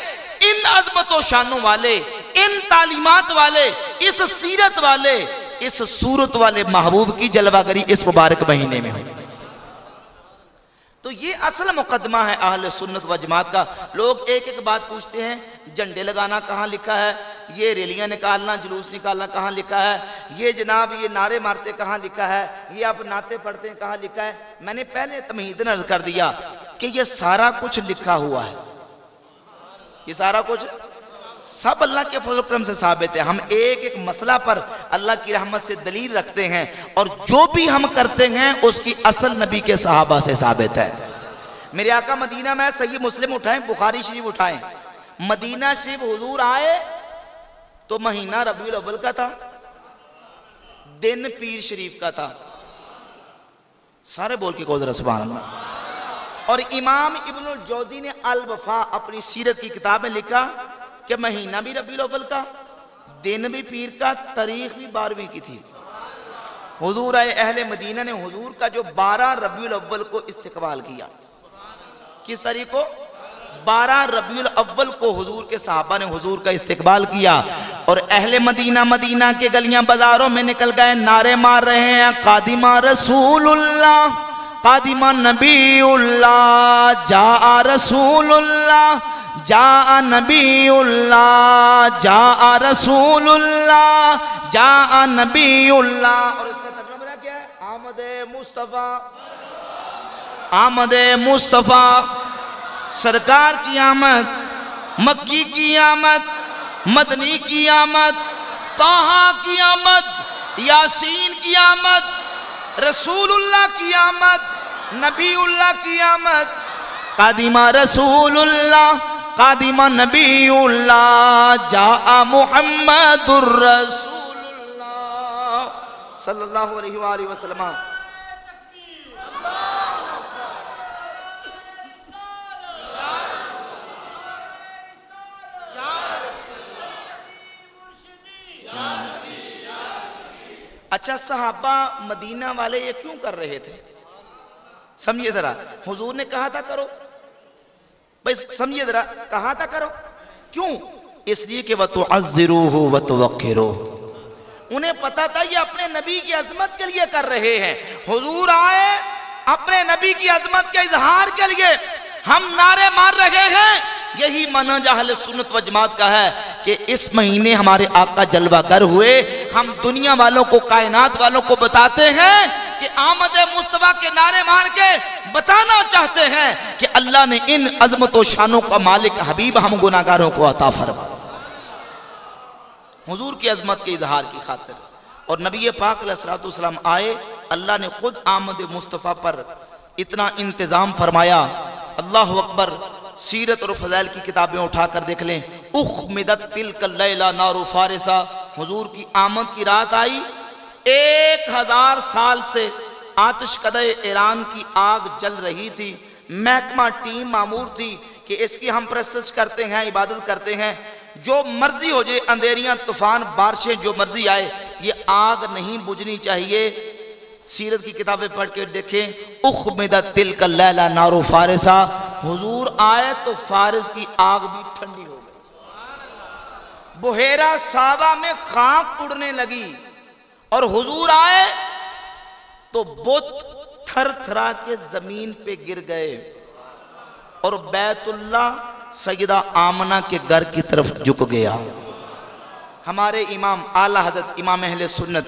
ان عظمت و شانوں والے، ان تعلیمات والے، اس سیرت والے، اس صورت والے محبوب کی جلوہ گری اس مبارک مہینے میں ہو. تو یہ اصل مقدمہ ہے اہل سنت و جماعت کا. لوگ ایک ایک بات پوچھتے ہیں، جھنڈے لگانا کہاں لکھا ہے، یہ ریلیاں نکالنا، جلوس نکالنا کہاں لکھا ہے، یہ جناب یہ نعرے مارتے کہاں لکھا ہے، یہ آپ نعتیں پڑھتے ہیں کہاں لکھا ہے. میں نے پہلے تمہیداً عرض کر دیا کہ یہ سارا کچھ لکھا ہوا ہے. یہ سارا کچھ سب اللہ کے فضل و کرم سے ثابت ہے. ہم ایک ایک مسئلہ پر اللہ کی رحمت سے دلیل رکھتے ہیں اور جو بھی ہم کرتے ہیں اس کی اصل نبی کے صحابہ سے ثابت ہے. میرے آقا مدینہ میں صحیح مسلم اٹھائیں، بخاری شریف اٹھائیں، مدینہ شریف حضور آئے تو مہینہ ربیع الاول کا تھا، دن پیر شریف کا تھا. سارے بول کے کو ذرا سبحان اللہ. اور امام ابن الجوزی نے الوفا اپنی سیرت کی کتاب میں لکھا کہ مہینہ بھی ربیع الاول کا، دن بھی پیر کا، تاریخ بھی 12ویں کی تھی. حضور آئے، اہل مدینہ نے حضور کا جو 12 ربیع الاول کو استقبال کیا. کس تاریخ کو؟ 12 ربیع الاول کو حضور کے صحابہ نے حضور کا استقبال کیا. اور اہل مدینہ کے گلیاں بازاروں میں نکل گئے، نعرے مار رہے ہیں، قادم رسول اللہ، قادم نبی اللہ جاء رسول اللہ جاء نبی اللہ جاء رسول اللہ جاء نبی اللہ. اور اس کا ترجمہ پتہ کیا ہے؟ آمد مصطفیٰ، آمد مصطفیٰ، سرکار کی آمد، مکی کی آمد، مدنی کی آمد، طٰہٰ کی آمد، یاسین کی آمد، رسول اللہ کی آمد، نبی اللہ کی آمد. قادم رسول اللہ قادم نبی اللہ جاء محمد الرسول اللہ صلی اللہ علیہ وآلہ وسلم. اچھا صحابہ مدینہ والے یہ کیوں کر رہے تھے؟ سمجھئے ذرا. حضور نے کہا تھا کرو، بس سمجھئے ذرا، کہا تھا کرو. کیوں؟ اس لیے کہ وَتُعَزِّرُوهُ وَتُوَقِّرُوهُ. انہیں پتا تھا یہ اپنے نبی کی عظمت کے لیے کر رہے ہیں. حضور آئے اپنے نبی کی عظمت کے اظہار کے لیے. ہم نعرے مار رہے ہیں. یہی منہج اہل سنت و جماعت کا ہے کہ اس مہینے ہمارے آقا جلوہ گر ہوئے. ہم دنیا والوں کو، کائنات والوں کو بتاتے ہیں کہ آمد مصطفیٰ کے نعرے مار کے بتانا چاہتے ہیں کہ اللہ نے ان عظمت و شانوں کا مالک حبیب ہم گناہگاروں کو عطا فرما. حضور کی عظمت کے اظہار کی خاطر. اور نبی پاک علیہ السلام آئے. اللہ نے خود آمد مصطفیٰ پر اتنا انتظام فرمایا. اللہ اکبر. سیرت اور فضائل کی کتابیں اٹھا کر دیکھ لیں. اخمدت تلک اللیلہ نار فارسہ. حضور کی آمد کی رات آئی. 1000 سال سے آتش کدہ ایران کی آگ جل رہی تھی. محکمہ ٹیم معمور تھی کہ اس کی ہم پرستش کرتے ہیں، عبادت کرتے ہیں، جو مرضی ہو جائے، اندھیریاں، طوفان، بارشیں، جو مرضی آئے، یہ آگ نہیں بجھنی چاہیے. سیرت کی کتابیں پڑھ کے دیکھیں. اخمدت تلک اللیلہ نار فارسہ. حضور آئے تو فارس کی آگ بھی ٹھنڈی ہو گئی. بحیرہ صحابہ میں خاک اڑنے لگی. اور حضور آئے تو بت تھر تھرا کے زمین پہ گر گئے. اور بیت اللہ سیدہ آمنہ کے گھر کی طرف جھک گیا. ہمارے امام اعلیٰ حضرت امام اہل سنت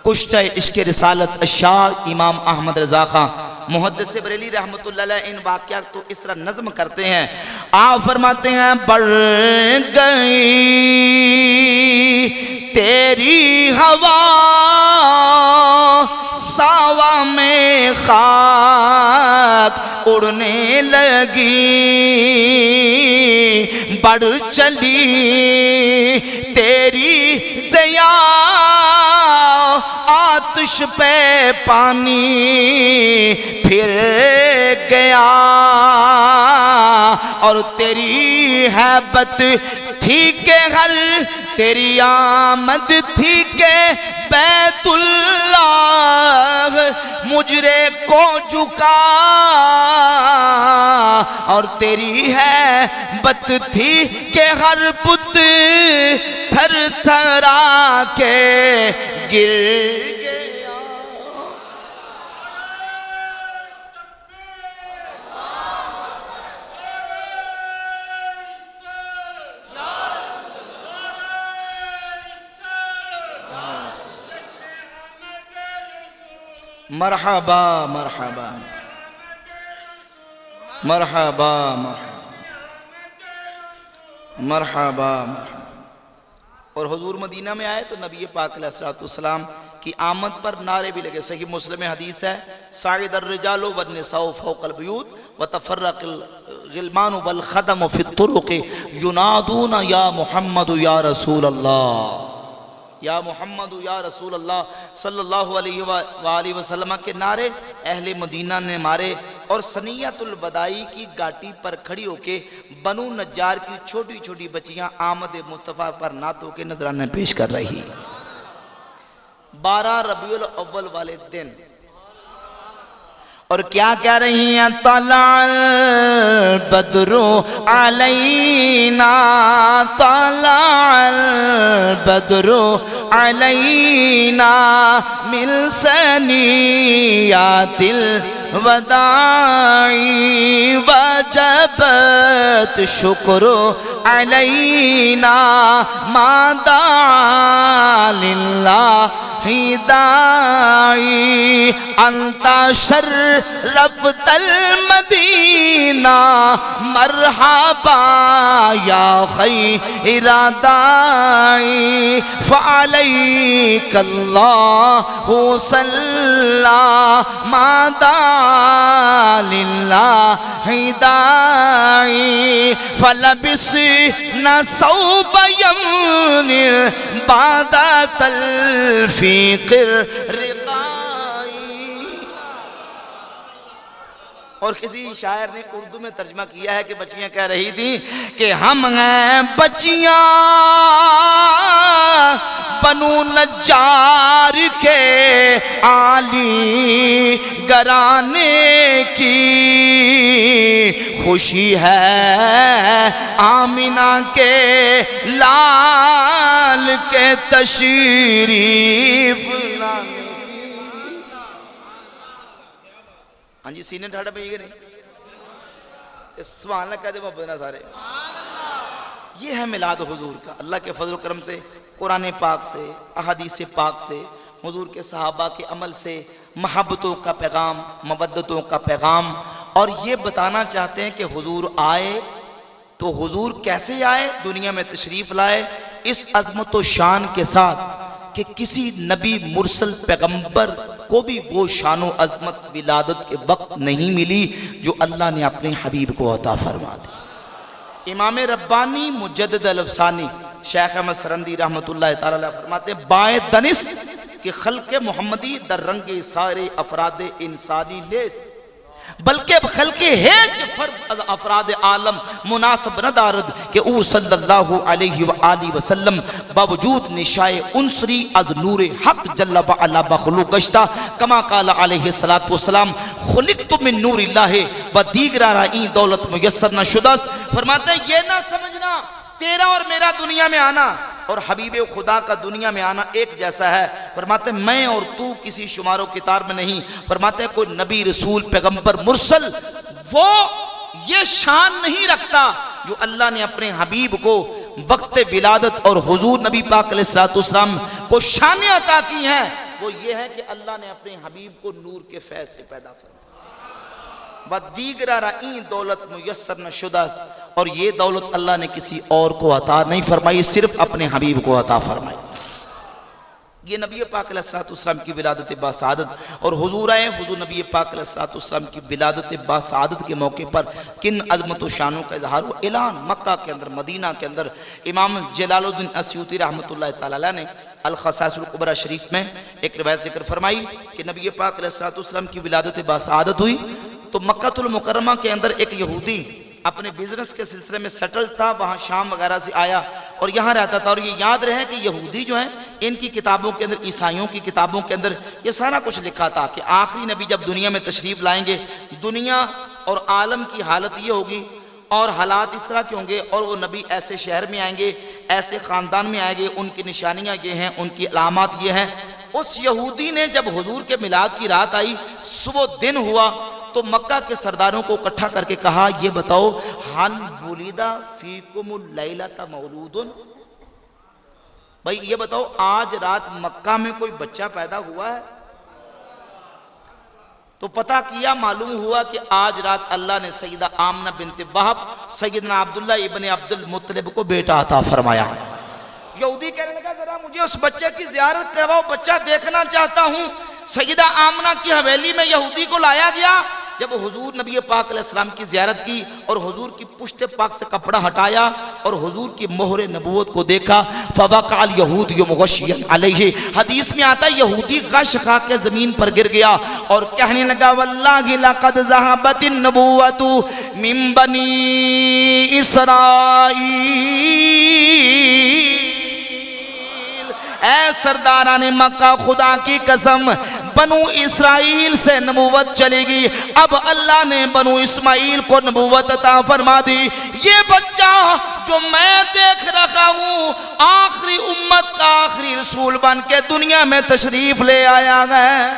کشتہ عشق رسالت شاہ امام احمد رضا خان محدث بریلی رحمت اللہ علیہ ان واقعات تو اس طرح نظم کرتے ہیں. آپ فرماتے ہیں بڑھ گئی تیری ہوا ساوا میں خاک اڑنے لگی. بڑھ چلی تیری ضیا آتش پہ پانی پھر گیا. اور تیری حیبت تھی کہ ہر تیری آمد تھی کہ بیت اللہ مجرے کو جھکا. اور تیری ہے بت تھی کہ ہر بت تھر تھرا کے گر گیا. مرحبا مرحبا مرحبا مرحبا. اور حضور مدینہ میں آئے تو نبی پاک علیہ السلام کی آمد پر نعرے بھی لگے. صحیح مسلم حدیث ہے صعد الرجال والنساء فوق البیوت وتفرق الغلمان والخدم فی الطرق ینادون یا محمد یا رسول اللہ یا محمد یا رسول اللہ صلی اللہ علیہ وآلہ وسلم کے نعرے اہل مدینہ نے مارے. اور سنیت الوداعی کی گاٹی پر کھڑی ہو کے بنو نجار کی چھوٹی چھوٹی بچیاں آمد مصطفیٰ پر نعتوں کے نذرانے پیش کر رہی. 12 ربیع الاول والے دن اور کیا کہہ رہی ہیں؟ طلع البدر علینا طلع البدر علینا من ثنیات وداعی وجبت شکر علینا ما دعا للہ داعی انت شرفت المدینہ مرحبا یا خیر داعی فعلیک اللہ صلی ما دعا للہ داعی فلبسنا ثوب یمن بعد تلفیق رقائی. اور کسی شاعر نے اردو میں ترجمہ کیا ہے کہ بچیاں کہہ رہی تھیں کہ ہم ہیں بچیاں بنو نجار کے عالی گرانے کی، خوشی ہے آمنہ کے لال کے تشریف لانے. ہاں جی سینے ٹھاڑا پہ یہ نہیں سبحان اللہ کہہ دے محبت نا سارے. یہ ہے میلاد حضور کا. اللہ کے فضل و کرم سے، قرآن پاک سے، احادیث پاک سے، حضور کے صحابہ کے عمل سے محبتوں کا پیغام، مودتوں کا پیغام. اور یہ بتانا چاہتے ہیں کہ حضور آئے تو حضور کیسے آئے، دنیا میں تشریف لائے اس عظمت و شان کے ساتھ کہ کسی نبی مرسل پیغمبر کو بھی وہ شان و عظمت ولادت کے وقت نہیں ملی جو اللہ نے اپنے حبیب کو عطا فرما دی. امام ربانی مجدد الافسانی شیخ احمد سرندی رحمت اللہ تعالی علیہ فرماتے ہیں بائیں دنس کہ خلق محمدی در رنگ سارے افراد انسانی لیس، بلکہ خلق ہیچ فرد از افراد عالم مناسب نہ دارد کہ او صلی اللہ علیہ وآلہ وسلم باوجود نشائے انصری از نور حق جل وعلا بخلوق گشتہ کما قال علیہ السلام خلقت من نور اللہ و دیگرہ رائیں دولت میسر نہ شدس. فرماتے ہیں یہ نہ سمجھنا تیرا اور میرا دنیا میں آنا اور حبیب خدا کا دنیا میں آنا ایک جیسا ہے. فرماتے ہیں میں اور تو کسی شمار و کتار میں نہیں. فرماتے ہیں کوئی نبی رسول پیغمبر مرسل وہ یہ شان نہیں رکھتا جو اللہ نے اپنے حبیب کو وقت ولادت اور حضور نبی پاک علیہ السلام کو شانیں عطا کی ہیں. وہ یہ ہے کہ اللہ نے اپنے حبیب کو نور کے فیض سے پیدا فرمایا. و دیگرہ رائیں دولت میسر نہ شدہ، اور یہ دولت اللہ نے کسی اور کو عطا نہیں فرمائی، صرف اپنے حبیب کو عطا فرمائی. یہ نبی پاک علیہ السلام کی ولادت باسعادت اور حضور آئے. حضور نبی پاک علیہ السلام کی ولادت باسعادت کے موقع پر کن عظمت و شانوں کا اظہار و اعلان مکہ کے اندر، مدینہ کے اندر. امام جلال الدین اسیوطی رحمت اللہ تعالی علیہ نے الخصائص الکبریٰ شریف میں ایک روایت ذکر فرمائی کہ نبی پاک علیہ السلام کی ولادت باسعادت ہوئی تو مکہ المکرمہ کے اندر ایک یہودی اپنے بزنس کے سلسلے میں سیٹل تھا، وہاں شام وغیرہ سے آیا اور یہاں رہتا تھا. اور یہ یاد رہے کہ یہودی جو ہیں ان کی کتابوں کے اندر، عیسائیوں کی کتابوں کے اندر یہ سارا کچھ لکھا تھا کہ آخری نبی جب دنیا میں تشریف لائیں گے دنیا اور عالم کی حالت یہ ہوگی اور حالات اس طرح کے ہوں گے، اور وہ نبی ایسے شہر میں آئیں گے، ایسے خاندان میں آئیں گے، ان کی نشانیاں یہ ہیں، ان کی علامات یہ ہیں. اس یہودی نے جب حضور کے میلاد کی رات آئی، صبح دن ہوا تو مکہ کے سرداروں کو اکٹھا کر کے کہا یہ بتاؤ حل ولیدہ فیکم اللیلۃ مولود، بھائی یہ بتاؤ آج رات مکہ میں کوئی بچہ پیدا ہوا ہے؟ تو پتہ کیا معلوم ہوا کہ آج رات اللہ نے سیدہ آمنہ بنت وہب سیدنا عبداللہ ابن عبد المطلب کو بیٹا عطا فرمایا. یہودی کہنے لگا ذرا مجھے اس بچے کی زیارت کرواؤ، بچہ دیکھنا چاہتا ہوں. سیدہ آمنہ کی حویلی میں یہودی کو لایا گیا. جب حضور نبی پاک علیہ السلام کی زیارت کی اور حضور کی پشت پاک سے کپڑا ہٹایا اور حضور کی مہر نبوت کو دیکھا فوقع الیہود مغشیا علیہ، حدیث میں آتا ہے یہودی غش کھا کے زمین پر گر گیا اور کہنے لگا واللہ لقد ذہبت النبوۃ من بنی اسرائیل، اے سرداران مکہ خدا کی قسم بنو اسرائیل سے نبوت چلے گی، اب اللہ نے بنو اسماعیل کو نبوت عطا فرما دی. یہ بچہ جو میں دیکھ رہا ہوں آخری امت کا آخری رسول بن کے دنیا میں تشریف لے آیا ہے.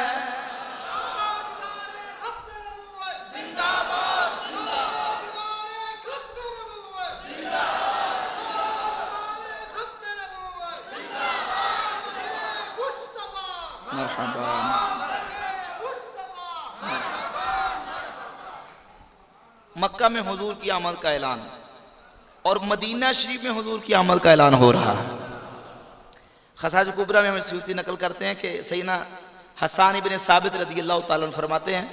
مرحبا۔ مکہ میں حضور کی آمد کا اعلان اور مدینہ شریف میں حضور کی آمد کا اعلان ہو رہا ہے۔ خصائص کبریٰ میں ہمیں سیوطی نقل کرتے ہیں کہ سیدنا حسان ابن ثابت رضی اللہ تعالیٰ عنہ فرماتے ہیں،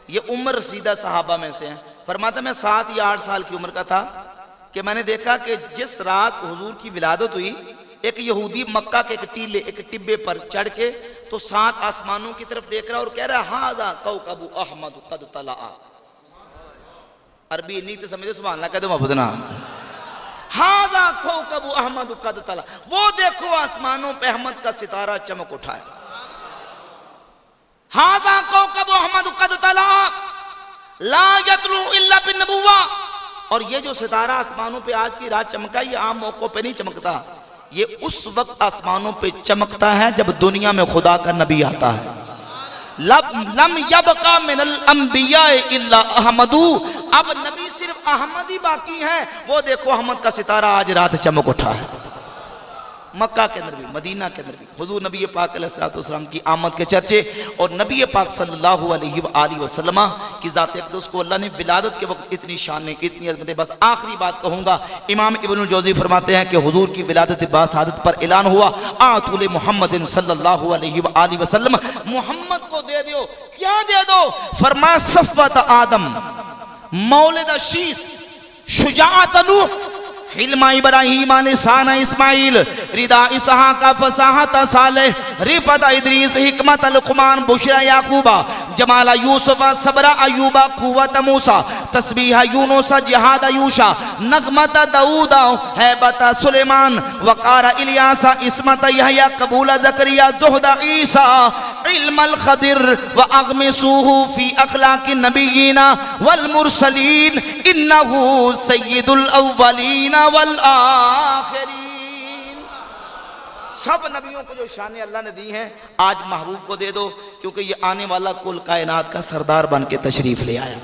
یہ عمر رسیدہ صحابہ میں سے ہیں، فرماتا میں 7 یا 8 سال کی عمر کا تھا کہ میں نے دیکھا کہ جس رات حضور کی ولادت ہوئی، ایک یہودی مکہ کے ایک ٹبے پر چڑھ کے تو 7 آسمانوں کی طرف دیکھ رہا اور کہہ رہا ھذا کوکب احمد قد طلع۔ عربی نہیں تو سمجھے، سبحان اللہ کہہ دو محبتنا، ھذا کوکب احمد قد طلع، وہ دیکھو آسمانوں پہ احمد کا ستارہ چمک اٹھا ہے۔ ھذا کوکب احمد قد طلع لا یطلع الا بالنبوہ، اور یہ جو ستارہ آسمانوں پہ آج کی رات چمکا، یہ عام موقعوں پہ نہیں چمکتا، یہ اس وقت آسمانوں پہ چمکتا ہے جب دنیا میں خدا کا نبی آتا ہے۔ لم یبقى من الانبیاء الا احمد، اب نبی صرف احمد ہی باقی ہیں، وہ دیکھو احمد کا ستارہ آج رات چمک اٹھا ہے۔ مکہ کے اندر بھی، مدینہ کے اندر بھی حضور نبی پاک علیہ السلام کی آمد کے چرچے، اور نبی پاک صلی اللہ علیہ وآلہ وسلم کی ذات اقدس کو اللہ نے ولادت کے وقت اتنی شانیں، اتنی عظمتیں۔ بس آخری بات کہوں گا، امام ابن الجوزی فرماتے ہیں کہ حضور کی ولادت باسعادت پر اعلان ہوا، آتول محمد صلی اللہ علیہ وآلہ وسلم، محمد کو دے دیو۔ کیا دے دو؟ فرمایا صفوت آدم، مولد شیس، شجاعت نوح، حلم ابراہیم، لسان اسماعیل، ردا اسحاق، فصاحت صالح، رفعت ادریس، حکمت لقمان، بشرا یعقوب، جمال یوسف، صبر ایوب، قوت موسیٰ، تسبیح یونس، جہاد یوشع، نغمت داؤد، ہیبت سلیمان، وقار الیاس، عصمت یحییٰ، قبول زکریا، زہد عیسیٰ، علم الخضر، واغمسوہ فی اخلاق النبیین والمرسلین انہ سید الاولین والآخرین۔ سب نبیوں کو جو شانیں اللہ نے دی ہیں آج محبوب کو دے دو، کیونکہ یہ آنے والا کل کائنات کا سردار بن کے تشریف لے آیا۔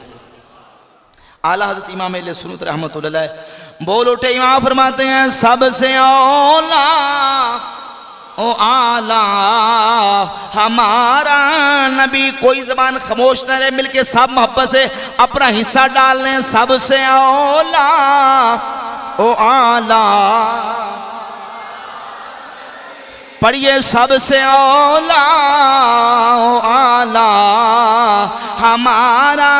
اعلیٰ حضرت امام اہل سنت رحمۃ اللہ علیہ بول اٹھے، امام فرماتے ہیں سب سے اولا او اعلیٰ ہمارا نبی۔ کوئی زبان خاموش نہ رہے، مل کے سب محبت سے اپنا حصہ ڈال لیں۔ سب سے اولا او اعلیٰ، پڑھیے سب سے اولا او اعلیٰ ہمارا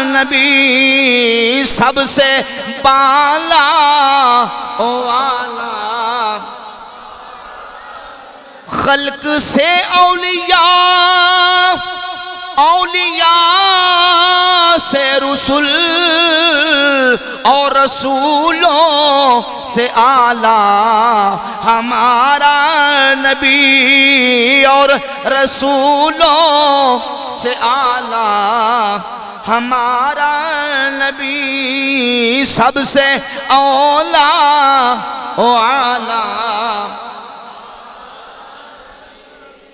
نبی، سب سے بالا او اعلیٰ، خلق سے اولیاء، اولیاء سے رسول، اور رسولوں سے اعلیٰ ہمارا نبی، اور رسولوں سے اعلیٰ ہمارا نبی، سب سے اولا و اعلیٰ۔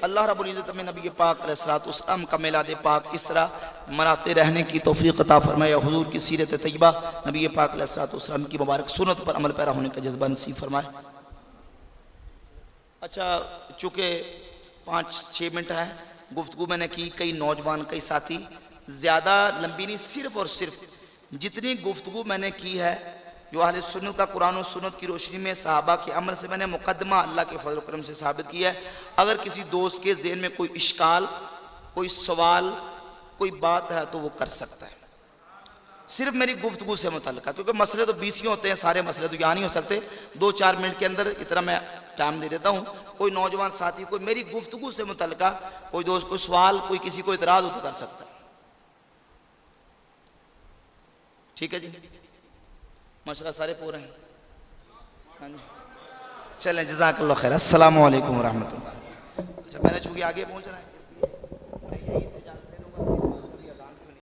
اللہ رب العزت میں نبی پاک علیہ السلام کا میلاد پاک اس طرح مناتے رہنے کی توفیق عطا فرمائے، حضور کی سیرت طیبہ نبی پاک علیہ السلام کی مبارک سنت پر عمل پیرا ہونے کا جذبہ نصیب فرمائے۔ اچھا، چونکہ 5-6 منٹ ہے، گفتگو میں نے کی، کئی نوجوان، کئی ساتھی، زیادہ لمبی نہیں، صرف اور صرف جتنی گفتگو میں نے کی ہے جو اہل سنت کا قرآن و سنت کی روشنی میں صحابہ کے عمل سے میں نے مقدمہ اللہ کے فضل و کرم سے ثابت کیا ہے۔ اگر کسی دوست کے ذہن میں کوئی اشکال، کوئی سوال، کوئی بات ہے تو وہ کر سکتا ہے، صرف میری گفتگو سے متعلقہ، کیونکہ مسئلے تو 20 ہوتے ہیں، سارے مسئلے تو یہاں نہیں ہو سکتے، 2-4 منٹ کے اندر اتنا میں ٹائم دے دیتا ہوں۔ کوئی نوجوان ساتھی کوئی میری گفتگو سے متعلقہ کوئی دوست کوئی سوال، کوئی کسی کو اعتراض ہو تو کر سکتا ہے، ٹھیک ہے جی؟ ماشاءاللہ سارے پورے ہیں، چلیں جزاک اللہ خیر، السلام علیکم ورحمۃ اللہ۔ اچھا، میں نے چونکہ آگے پہنچ رہا ہے۔